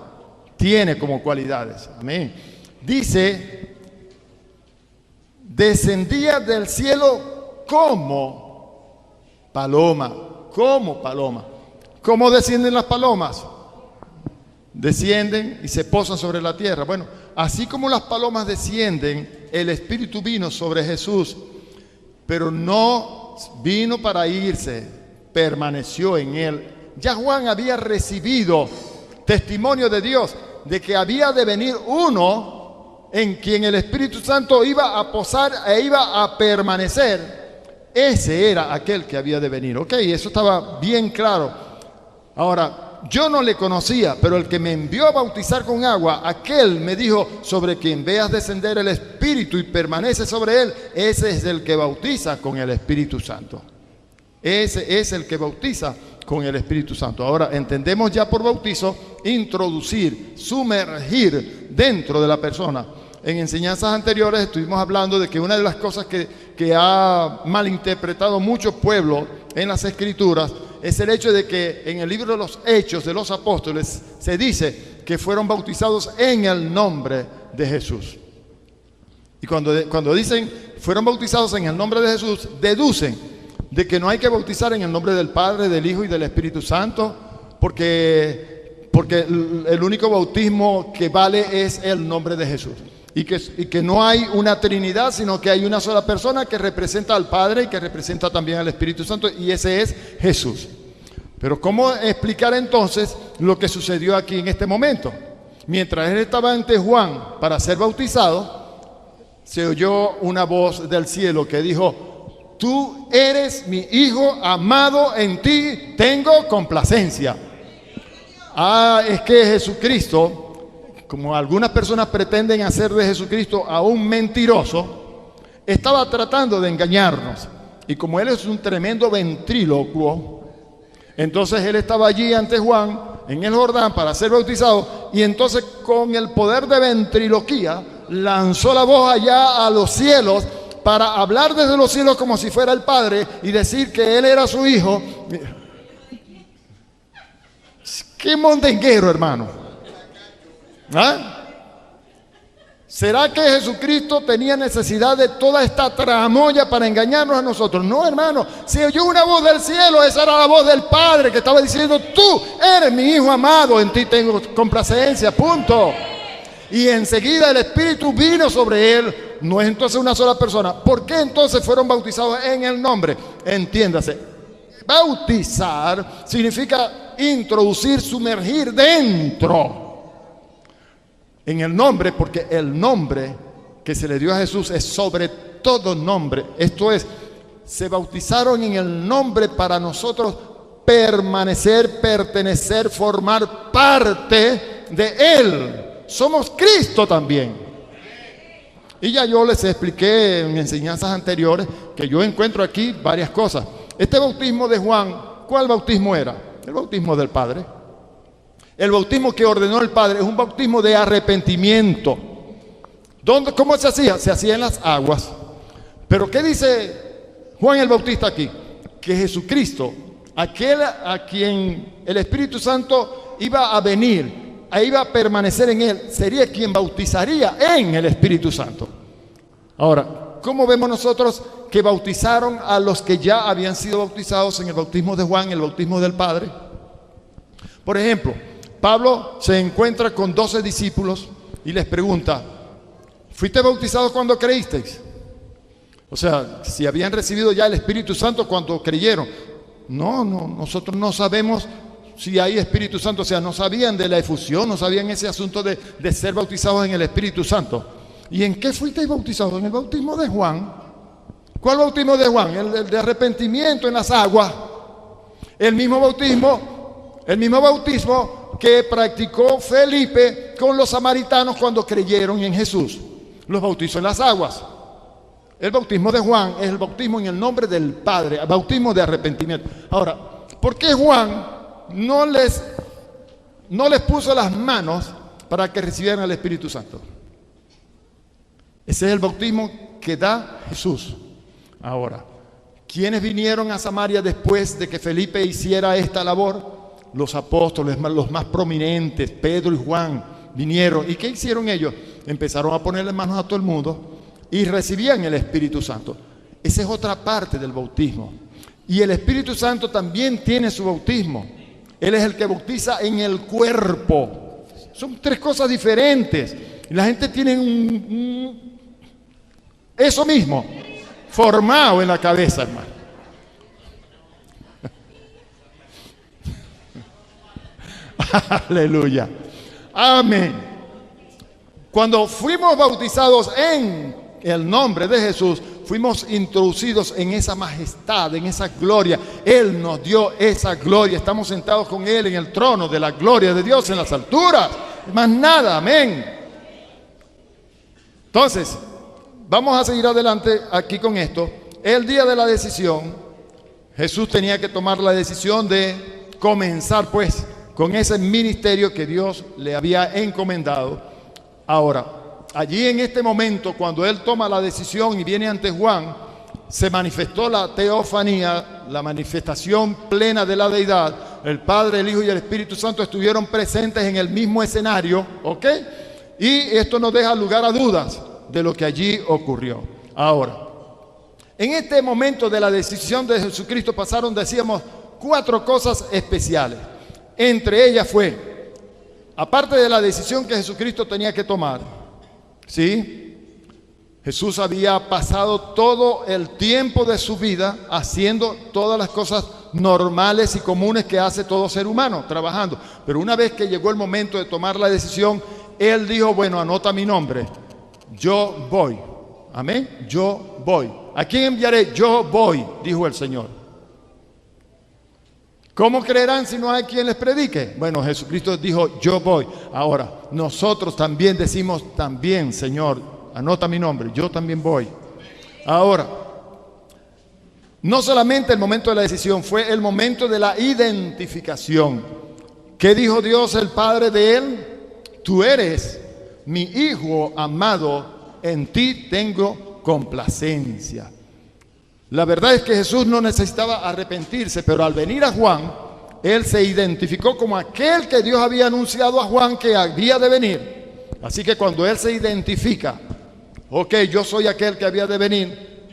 tiene como cualidades. Amén. Dice, descendía del cielo como paloma, como paloma. ¿Cómo descienden las palomas? Descienden y se posan sobre la tierra. Bueno, así como las palomas descienden, el Espíritu vino sobre Jesús, pero no vino para irse, permaneció en él. Ya Juan había recibido testimonio de Dios de que había de venir uno en quien el Espíritu Santo iba a posar e iba a permanecer. Ese era aquel que había de venir. Ok, eso estaba bien claro. Ahora, yo no le conocía, pero el que me envió a bautizar con agua, aquel me dijo, sobre quien veas descender el Espíritu y permanece sobre él, ese es el que bautiza con el Espíritu Santo. Ese es el que bautiza con el Espíritu Santo. Ahora, entendemos ya por bautizo, introducir, sumergir dentro de la persona. En enseñanzas anteriores estuvimos hablando de que una de las cosas que ha malinterpretado mucho pueblo en las Escrituras es el hecho de que en el libro de los Hechos de los Apóstoles se dice que fueron bautizados en el nombre de Jesús. Y cuando dicen fueron bautizados en el nombre de Jesús, deducen de que no hay que bautizar en el nombre del Padre, del Hijo y del Espíritu Santo, porque el único bautismo que vale es el nombre de Jesús. Y que no hay una Trinidad, sino que hay una sola persona que representa al Padre y que representa también al Espíritu Santo, y ese es Jesús. Pero ¿cómo explicar entonces lo que sucedió aquí en este momento? Mientras él estaba ante Juan para ser bautizado, se oyó una voz del cielo que dijo: tú eres mi Hijo amado, en ti tengo complacencia. Es que Jesucristo, como algunas personas pretenden hacer de Jesucristo a un mentiroso, estaba tratando de engañarnos. Y como él es un tremendo ventrílocuo, entonces él estaba allí ante Juan en el Jordán para ser bautizado, y entonces con el poder de ventriloquía lanzó la voz allá a los cielos para hablar desde los cielos como si fuera el Padre y decir que él era su Hijo. ¡Qué mondenguero, hermano! ¿Ah? ¿Será que Jesucristo tenía necesidad de toda esta tramoya para engañarnos a nosotros? No, hermano, se oyó una voz del cielo, esa era la voz del Padre que estaba diciendo: tú eres mi Hijo amado, en ti tengo complacencia, punto. Y enseguida el Espíritu vino sobre él. No es entonces una sola persona. ¿Por qué entonces fueron bautizados en el nombre? Entiéndase, bautizar significa introducir, sumergir dentro en el nombre, porque el nombre que se le dio a Jesús es sobre todo nombre. Esto es, se bautizaron en el nombre para nosotros permanecer, pertenecer, formar parte de Él. Somos Cristo también. Y ya yo les expliqué en enseñanzas anteriores que yo encuentro aquí varias cosas. Este bautismo de Juan, ¿cuál bautismo era? El bautismo del Padre. El bautismo que ordenó el Padre es un bautismo de arrepentimiento. ¿Cómo se hacía? Se hacía en las aguas. Pero ¿qué dice Juan el Bautista aquí? Que Jesucristo, aquel a quien el Espíritu Santo iba a venir, iba a permanecer en él, sería quien bautizaría en el Espíritu Santo. Ahora, ¿cómo vemos nosotros que bautizaron a los que ya habían sido bautizados en el bautismo de Juan, el bautismo del Padre? Por ejemplo, Pablo se encuentra con 12 discípulos y les pregunta: ¿fuiste bautizados cuando creísteis? O sea, si habían recibido ya el Espíritu Santo cuando creyeron. No, nosotros no sabemos si hay Espíritu Santo. O sea, no sabían de la efusión, no sabían ese asunto de ser bautizados en el Espíritu Santo. ¿Y en qué fuisteis bautizados? En el bautismo de Juan. ¿Cuál bautismo de Juan? El de arrepentimiento en las aguas. El mismo bautismo que practicó Felipe con los samaritanos cuando creyeron en Jesús. Los bautizó en las aguas. El bautismo de Juan es el bautismo en el nombre del Padre, el bautismo de arrepentimiento. Ahora, ¿por qué Juan no les puso las manos para que recibieran el Espíritu Santo? Ese es el bautismo que da Jesús. Ahora, ¿quiénes vinieron a Samaria después de que Felipe hiciera esta labor? Los apóstoles, los más prominentes, Pedro y Juan, vinieron. ¿Y qué hicieron ellos? Empezaron a ponerle manos a todo el mundo y recibían el Espíritu Santo. Esa es otra parte del bautismo. Y el Espíritu Santo también tiene su bautismo. Él es el que bautiza en el cuerpo. Son tres cosas diferentes. Y la gente tiene eso mismo formado en la cabeza, hermano. Aleluya. Amén. Cuando fuimos bautizados en el nombre de Jesús, fuimos introducidos en esa majestad, en esa gloria. Él nos dio esa gloria. Estamos sentados con Él en el trono de la gloria de Dios en las alturas. Más nada, amén. Entonces, vamos a seguir adelante aquí con esto. El día de la decisión, Jesús tenía que tomar la decisión de comenzar pues con ese ministerio que Dios le había encomendado. Ahora, allí en este momento, cuando Él toma la decisión y viene ante Juan, se manifestó la teofanía, la manifestación plena de la deidad. El Padre, el Hijo y el Espíritu Santo estuvieron presentes en el mismo escenario, ¿ok? Y esto no deja lugar a dudas de lo que allí ocurrió. Ahora, en este momento de la decisión de Jesucristo pasaron, decíamos, 4 cosas especiales. Entre ellas fue, aparte de la decisión que Jesucristo tenía que tomar, ¿sí? Jesús había pasado todo el tiempo de su vida haciendo todas las cosas normales y comunes que hace todo ser humano, trabajando. Pero una vez que llegó el momento de tomar la decisión, Él dijo, bueno, anota mi nombre. Yo voy. Amén. Yo voy. ¿A quién enviaré? Yo voy, dijo el Señor. ¿Cómo creerán si no hay quien les predique? Bueno, Jesucristo dijo, yo voy. Ahora, nosotros también decimos, también, Señor, anota mi nombre, yo también voy. Ahora, no solamente el momento de la decisión, fue el momento de la identificación. ¿Qué dijo Dios el Padre de él? Tú eres mi Hijo amado, en ti tengo complacencia. La verdad es que Jesús no necesitaba arrepentirse, pero al venir a Juan, Él se identificó como aquel que Dios había anunciado a Juan que había de venir. Así que cuando Él se identifica, ok, yo soy aquel que había de venir,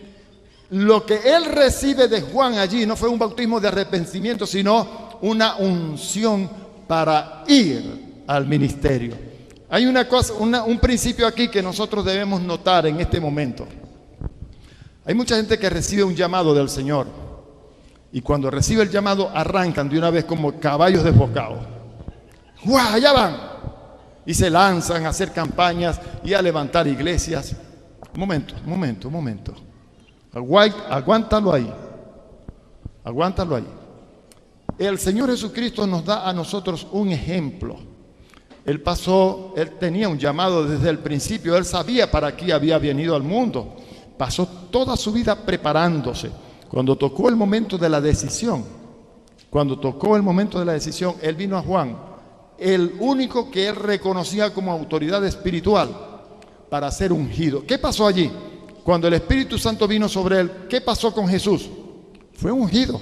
lo que Él recibe de Juan allí no fue un bautismo de arrepentimiento, sino una unción para ir al ministerio. Hay una cosa, un principio aquí que nosotros debemos notar en este momento. Hay mucha gente que recibe un llamado del Señor y cuando recibe el llamado arrancan de una vez como caballos desbocados. ¡Guau! Allá van. Y se lanzan a hacer campañas y a levantar iglesias. Un momento. Aguántalo ahí. Aguántalo ahí. El Señor Jesucristo nos da a nosotros un ejemplo. Él tenía un llamado desde el principio. Él sabía para qué había venido al mundo. Pasó toda su vida preparándose. Cuando tocó el momento de la decisión, Él vino a Juan, el único que Él reconocía como autoridad espiritual, para ser ungido. ¿Qué pasó allí? Cuando el Espíritu Santo vino sobre Él, ¿qué pasó con Jesús? Fue ungido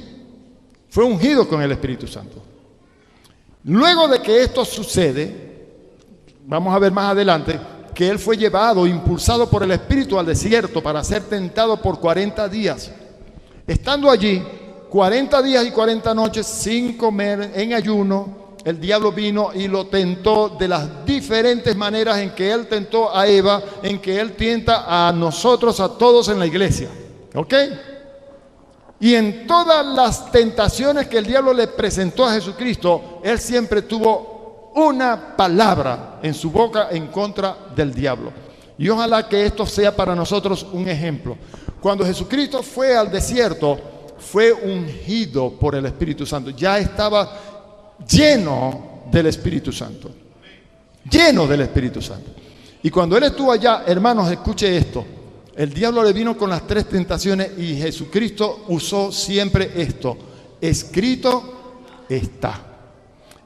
con el Espíritu Santo. Luego de que esto sucede, vamos a ver más adelante, que Él fue llevado, impulsado por el Espíritu al desierto para ser tentado por 40 días. Estando allí, 40 días y 40 noches sin comer, en ayuno, el diablo vino y lo tentó de las diferentes maneras en que Él tentó a Eva, en que Él tienta a nosotros, a todos en la iglesia. ¿Ok? Y en todas las tentaciones que el diablo le presentó a Jesucristo, Él siempre tuvo una palabra en su boca en contra del diablo. Y ojalá que esto sea para nosotros un ejemplo. Cuando Jesucristo fue al desierto, fue ungido por el Espíritu Santo. Ya estaba lleno del Espíritu Santo. Lleno del Espíritu Santo. Y cuando Él estuvo allá, hermanos, escuche esto. El diablo le vino con las 3 tentaciones y Jesucristo usó siempre esto. Escrito está.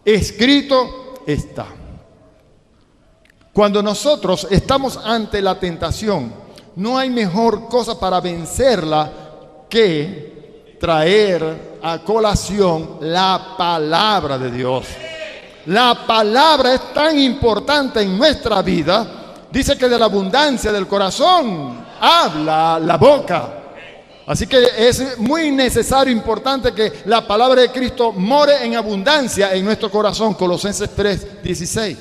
Escrito está. Cuando nosotros estamos ante la tentación, no hay mejor cosa para vencerla que traer a colación la palabra de Dios. La palabra es tan importante en nuestra vida. Dice que de la abundancia del corazón habla la boca. Así que es muy necesario, importante que la palabra de Cristo more en abundancia en nuestro corazón. Colosenses 3:16.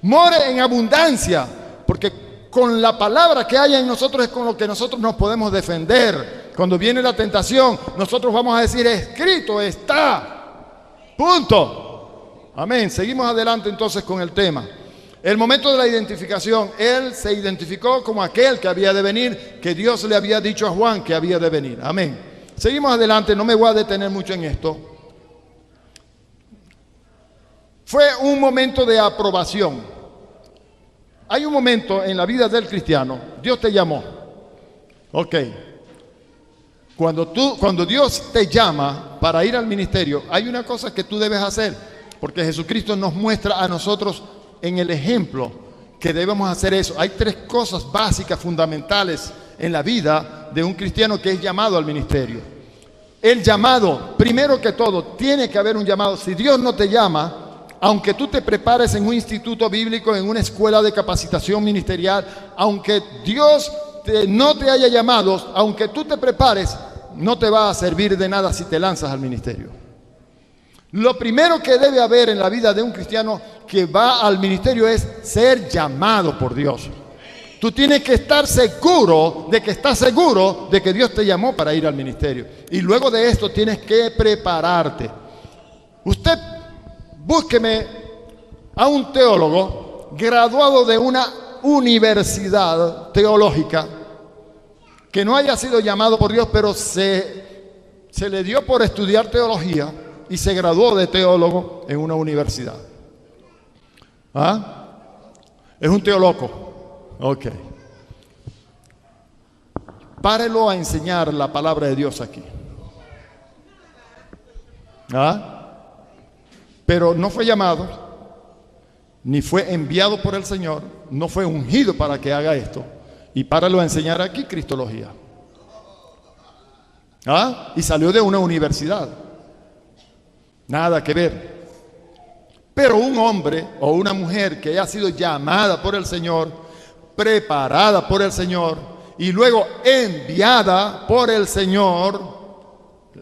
More en abundancia, porque con la palabra que haya en nosotros es con lo que nosotros nos podemos defender. Cuando viene la tentación, nosotros vamos a decir, escrito está. Punto. Amén. Seguimos adelante entonces con el tema. El momento de la identificación, él se identificó como aquel que había de venir, que Dios le había dicho a Juan que había de venir. Amén. Seguimos adelante, no me voy a detener mucho en esto. Fue un momento de aprobación. Hay un momento en la vida del cristiano, Dios te llamó. Ok. Cuando Dios te llama para ir al ministerio, hay una cosa que tú debes hacer, porque Jesucristo nos muestra a nosotros en el ejemplo que debemos hacer eso. Hay 3 cosas básicas, fundamentales en la vida de un cristiano que es llamado al ministerio. El llamado, primero que todo, tiene que haber un llamado. Si Dios no te llama, aunque tú te prepares en un instituto bíblico, en una escuela de capacitación ministerial, aunque Dios no te haya llamado, aunque tú te prepares, no te va a servir de nada si te lanzas al ministerio. Lo primero que debe haber en la vida de un cristiano que va al ministerio es ser llamado por Dios. Tú tienes que estar seguro de que estás seguro de que Dios te llamó para ir al ministerio. Y luego de esto tienes que prepararte. Usted búsqueme a un teólogo graduado de una universidad teológica que no haya sido llamado por Dios, pero se le dio por estudiar teología y se graduó de teólogo en una universidad. ¿Ah? Es un teólogo. Ok. Párelo a enseñar la palabra de Dios aquí. ¿Ah? Pero no fue llamado, ni fue enviado por el Señor, no fue ungido para que haga esto. Y páralo a enseñar aquí cristología. ¿Ah? Y salió de una universidad. Nada que ver. Pero un hombre o una mujer que haya sido llamada por el Señor, preparada por el Señor y luego enviada por el Señor,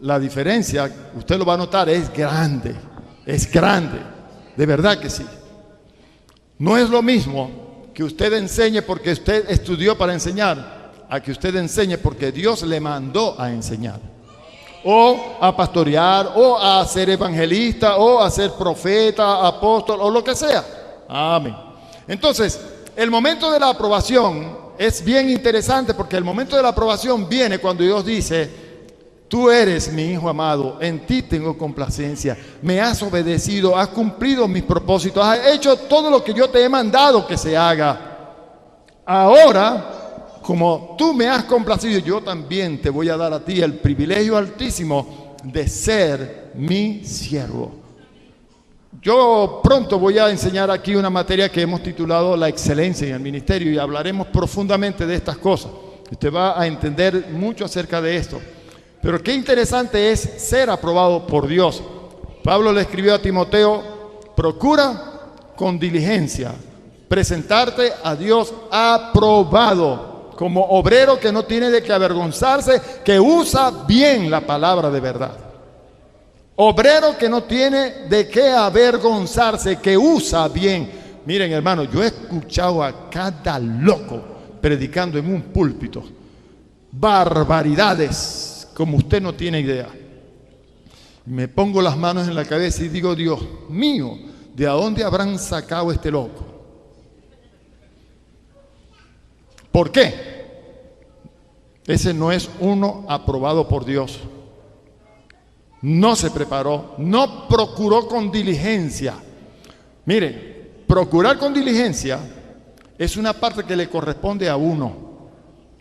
la diferencia, usted lo va a notar, es grande. Es grande. De verdad que sí. No es lo mismo que usted enseñe porque usted estudió para enseñar, a que usted enseñe porque Dios le mandó a enseñar. O a pastorear, o a ser evangelista, o a ser profeta, apóstol, o lo que sea. Amén. Entonces, el momento de la aprobación es bien interesante porque el momento de la aprobación viene cuando Dios dice: tú eres mi hijo amado, en ti tengo complacencia, me has obedecido, has cumplido mis propósitos, has hecho todo lo que yo te he mandado que se haga. Ahora, como tú me has complacido, yo también te voy a dar a ti el privilegio altísimo de ser mi siervo. Yo pronto voy a enseñar aquí una materia que hemos titulado La excelencia en el ministerio y hablaremos profundamente de estas cosas. Usted va a entender mucho acerca de esto. Pero qué interesante es ser aprobado por Dios. Pablo le escribió a Timoteo: procura con diligencia presentarte a Dios aprobado, como obrero que no tiene de qué avergonzarse, que usa bien la palabra de verdad. Obrero que no tiene de qué avergonzarse, que usa bien. Miren, hermano, yo he escuchado a cada loco predicando en un púlpito barbaridades como usted no tiene idea. Me pongo las manos en la cabeza y digo: Dios mío, ¿de dónde habrán sacado este loco? ¿Por qué? Ese no es uno aprobado por Dios. No se preparó, no procuró con diligencia. Mire, procurar con diligencia es una parte que le corresponde a uno.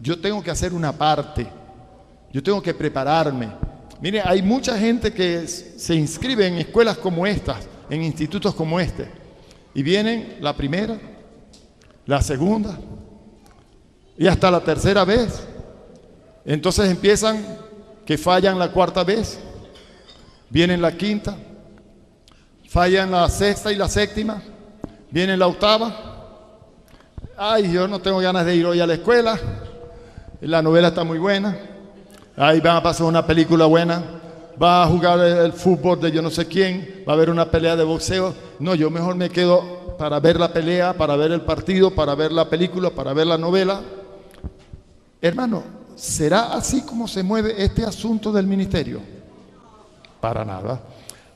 Yo tengo que hacer una parte. Yo tengo que prepararme. Mire, hay mucha gente que se inscribe en escuelas como estas, en institutos como este, y vienen la primera, la segunda y hasta la tercera vez. Entonces empiezan que fallan la cuarta vez, vienen la quinta, fallan la sexta y la séptima, viene la octava. Ay, yo no tengo ganas de ir hoy a la escuela, la novela está muy buena, ahí van a pasar una película buena, va a jugar el fútbol de yo no sé quién, va a haber una pelea de boxeo. No, yo mejor me quedo para ver la pelea, para ver el partido, para ver la película, para ver la novela. Hermano, ¿será así como se mueve este asunto del ministerio? Para nada.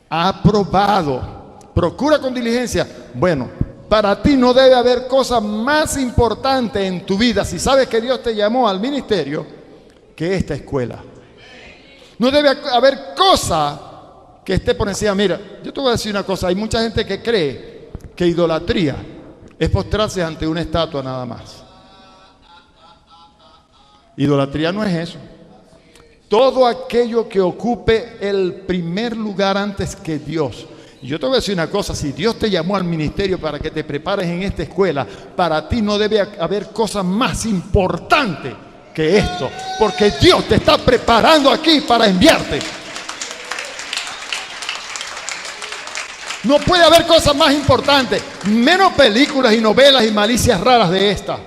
Aprobado. Procura con diligencia. Bueno, para ti no debe haber cosa más importante en tu vida, si sabes que Dios te llamó al ministerio, que esta escuela. No debe haber cosa que esté por encima. Mira, yo te voy a decir una cosa. Hay mucha gente que cree que idolatría es postrarse ante una estatua nada más. Idolatría no es eso. Todo aquello que ocupe el primer lugar antes que Dios. Y yo te voy a decir una cosa, si Dios te llamó al ministerio para que te prepares en esta escuela, para ti no debe haber cosa más importante que esto, porque Dios te está preparando aquí para enviarte. No puede haber cosas más importantes, menos películas y novelas y malicias raras de esta.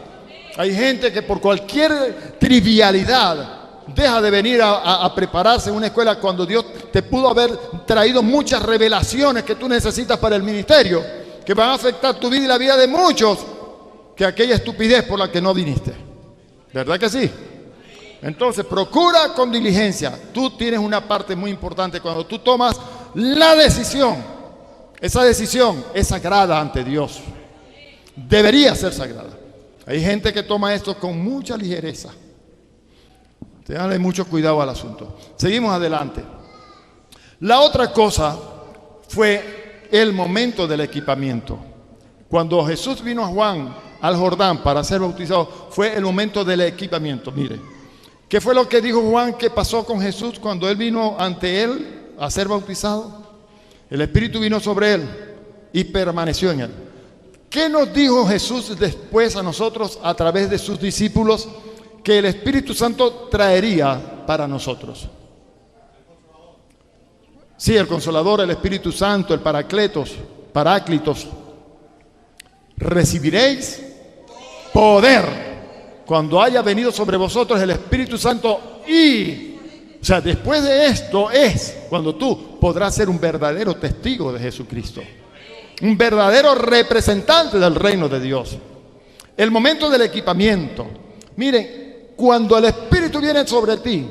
Hay gente que por cualquier trivialidad deja de venir a prepararse en una escuela cuando Dios te pudo haber traído muchas revelaciones que tú necesitas para el ministerio, que van a afectar tu vida y la vida de muchos, que aquella estupidez por la que no viniste. ¿Verdad que sí? Entonces, procura con diligencia. Tú tienes una parte muy importante cuando tú tomas la decisión. Esa decisión es sagrada ante Dios. Debería ser sagrada. Hay gente que toma esto con mucha ligereza. Tenganle mucho cuidado al asunto. Seguimos adelante. La otra cosa fue el momento del equipamiento. Cuando Jesús vino a Juan al Jordán para ser bautizado, fue el momento del equipamiento. Mire, ¿qué fue lo que dijo Juan que pasó con Jesús cuando él vino ante él a ser bautizado? El Espíritu vino sobre él y permaneció en él. ¿Qué nos dijo Jesús después a nosotros a través de sus discípulos que el Espíritu Santo traería para nosotros? Sí, el Consolador, el Espíritu Santo, el Paráclitos. Recibiréis poder cuando haya venido sobre vosotros el Espíritu Santo o sea, después de esto es cuando tú podrás ser un verdadero testigo de Jesucristo. Un verdadero representante del reino de Dios. El momento del equipamiento. Miren, cuando el Espíritu viene sobre ti,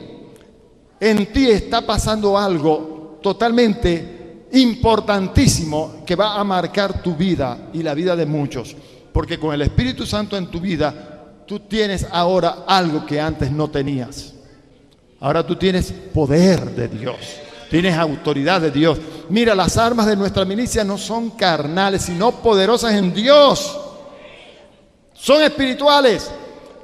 en ti está pasando algo totalmente importantísimo que va a marcar tu vida y la vida de muchos. Porque con el Espíritu Santo en tu vida, tú tienes ahora algo que antes no tenías. Ahora tú tienes poder de Dios. Tienes autoridad de Dios. Mira, las armas de nuestra milicia no son carnales, sino poderosas en Dios. Son espirituales.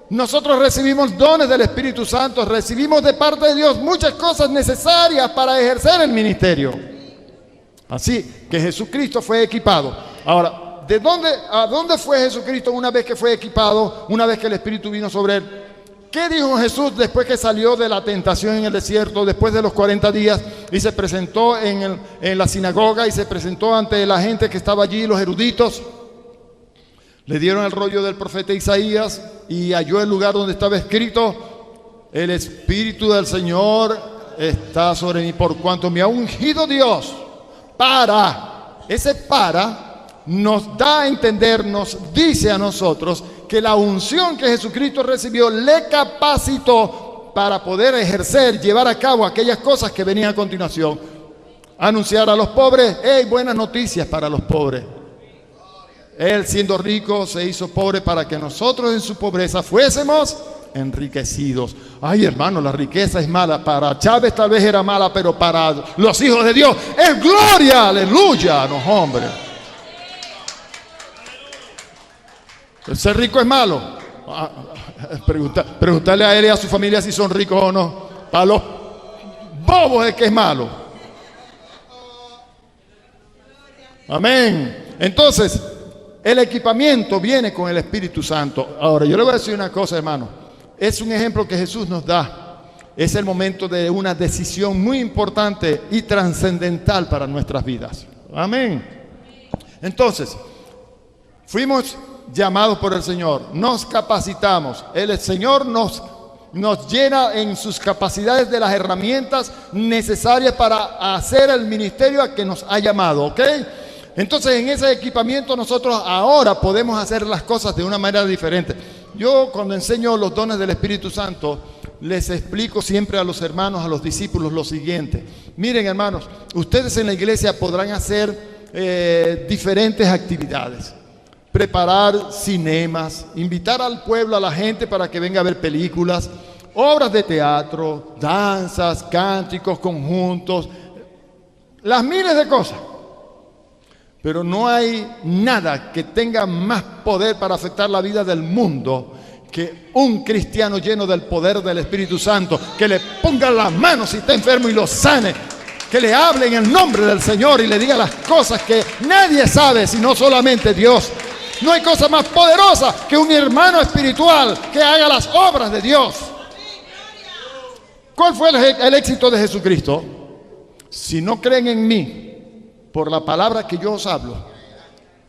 Nosotros recibimos dones del Espíritu Santo, recibimos de parte de Dios muchas cosas necesarias para ejercer el ministerio. Así que Jesucristo fue equipado. Ahora, ¿a dónde fue Jesucristo una vez que fue equipado, una vez que el Espíritu vino sobre él? ¿Qué dijo Jesús después que salió de la tentación en el desierto, después de los 40 días, y se presentó en la sinagoga y se presentó ante la gente que estaba allí, los eruditos? Le dieron el rollo del profeta Isaías y halló el lugar donde estaba escrito: el Espíritu del Señor está sobre mí por cuanto me ha ungido Dios ese nos da a entender, nos dice a nosotros que la unción que Jesucristo recibió le capacitó para poder ejercer, llevar a cabo aquellas cosas que venían a continuación. Anunciar a los pobres, buenas noticias para los pobres. Él, siendo rico, se hizo pobre para que nosotros en su pobreza fuésemos enriquecidos. Ay, hermano, la riqueza es mala. Para Chávez tal vez era mala, pero para los hijos de Dios es gloria, aleluya. No, hombre. ¿El ser rico es malo? Preguntarle a él y a su familia si son ricos o no. Para los bobos es que es malo. Amén. Entonces, el equipamiento viene con el Espíritu Santo. Ahora, yo le voy a decir una cosa, hermano. Es un ejemplo que Jesús nos da. Es el momento de una decisión muy importante y trascendental para nuestras vidas. Amén. Entonces, fuimos llamados por el Señor, nos capacitamos. El Señor nos llena en sus capacidades de las herramientas necesarias para hacer el ministerio a que nos ha llamado, ¿ok? Entonces, en ese equipamiento nosotros ahora podemos hacer las cosas de una manera diferente. Yo cuando enseño los dones del Espíritu Santo, les explico siempre a los hermanos, a los discípulos lo siguiente. Miren, hermanos, ustedes en la iglesia podrán hacer diferentes actividades. Preparar cinemas, invitar al pueblo, a la gente para que venga a ver películas, obras de teatro, danzas, cánticos, conjuntos, las miles de cosas. Pero no hay nada que tenga más poder para afectar la vida del mundo que un cristiano lleno del poder del Espíritu Santo, que le ponga las manos si está enfermo y lo sane, que le hable en el nombre del Señor y le diga las cosas que nadie sabe sino solamente Dios. No hay cosa más poderosa que un hermano espiritual que haga las obras de Dios. ¿Cuál fue el éxito de Jesucristo? Si no creen en mí por la palabra que yo os hablo,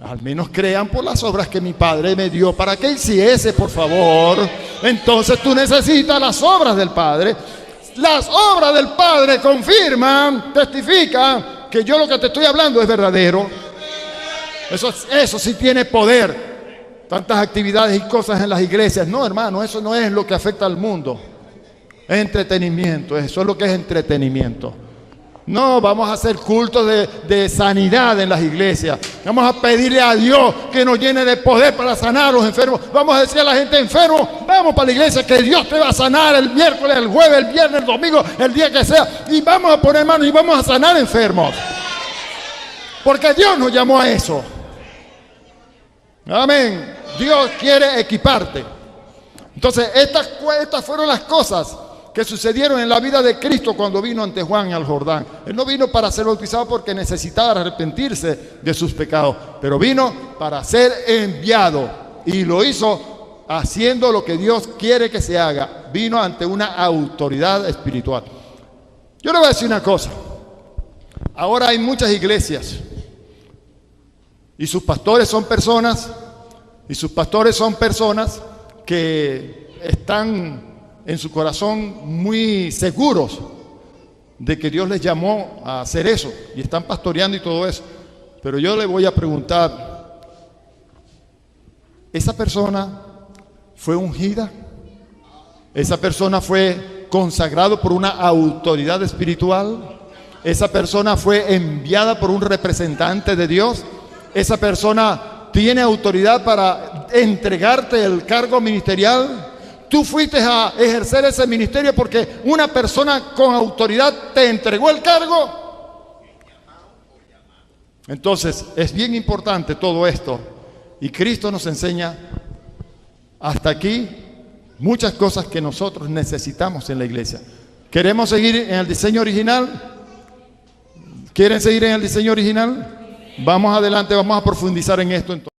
al menos crean por las obras que mi Padre me dio para que hiciese, por favor. Entonces tú necesitas las obras del Padre. Las obras del Padre confirman, testifican que yo lo que te estoy hablando es verdadero. Eso sí tiene poder. Tantas actividades y cosas en las iglesias. No, hermano, eso no es lo que afecta al mundo. Es entretenimiento, eso es lo que es entretenimiento. No, vamos a hacer cultos de sanidad en las iglesias. Vamos a pedirle a Dios que nos llene de poder para sanar a los enfermos. Vamos a decir a la gente enfermo, vamos para la iglesia que Dios te va a sanar el miércoles, el jueves, el viernes, el domingo, el día que sea. Y vamos a poner manos y vamos a sanar enfermos. Porque Dios nos llamó a eso. Amén. Dios quiere equiparte. Entonces, estas fueron las cosas que sucedieron en la vida de Cristo cuando vino ante Juan al Jordán. Él no vino para ser bautizado porque necesitaba arrepentirse de sus pecados, pero vino para ser enviado y lo hizo haciendo lo que Dios quiere que se haga. Vino ante una autoridad espiritual. Yo le voy a decir una cosa. Ahora hay muchas iglesias y sus pastores son personas que están en su corazón muy seguros de que Dios les llamó a hacer eso y están pastoreando y todo eso. Pero yo le voy a preguntar, ¿esa persona fue ungida? ¿Esa persona fue consagrado por una autoridad espiritual? ¿Esa persona fue enviada por un representante de Dios? ¿Esa persona tiene autoridad para entregarte el cargo ministerial? Tú fuiste a ejercer ese ministerio porque una persona con autoridad te entregó el cargo. Entonces, es bien importante todo esto. Y Cristo nos enseña hasta aquí muchas cosas que nosotros necesitamos en la iglesia. ¿Queremos seguir en el diseño original? ¿Quieren seguir en el diseño original? Vamos adelante, vamos a profundizar en esto entonces.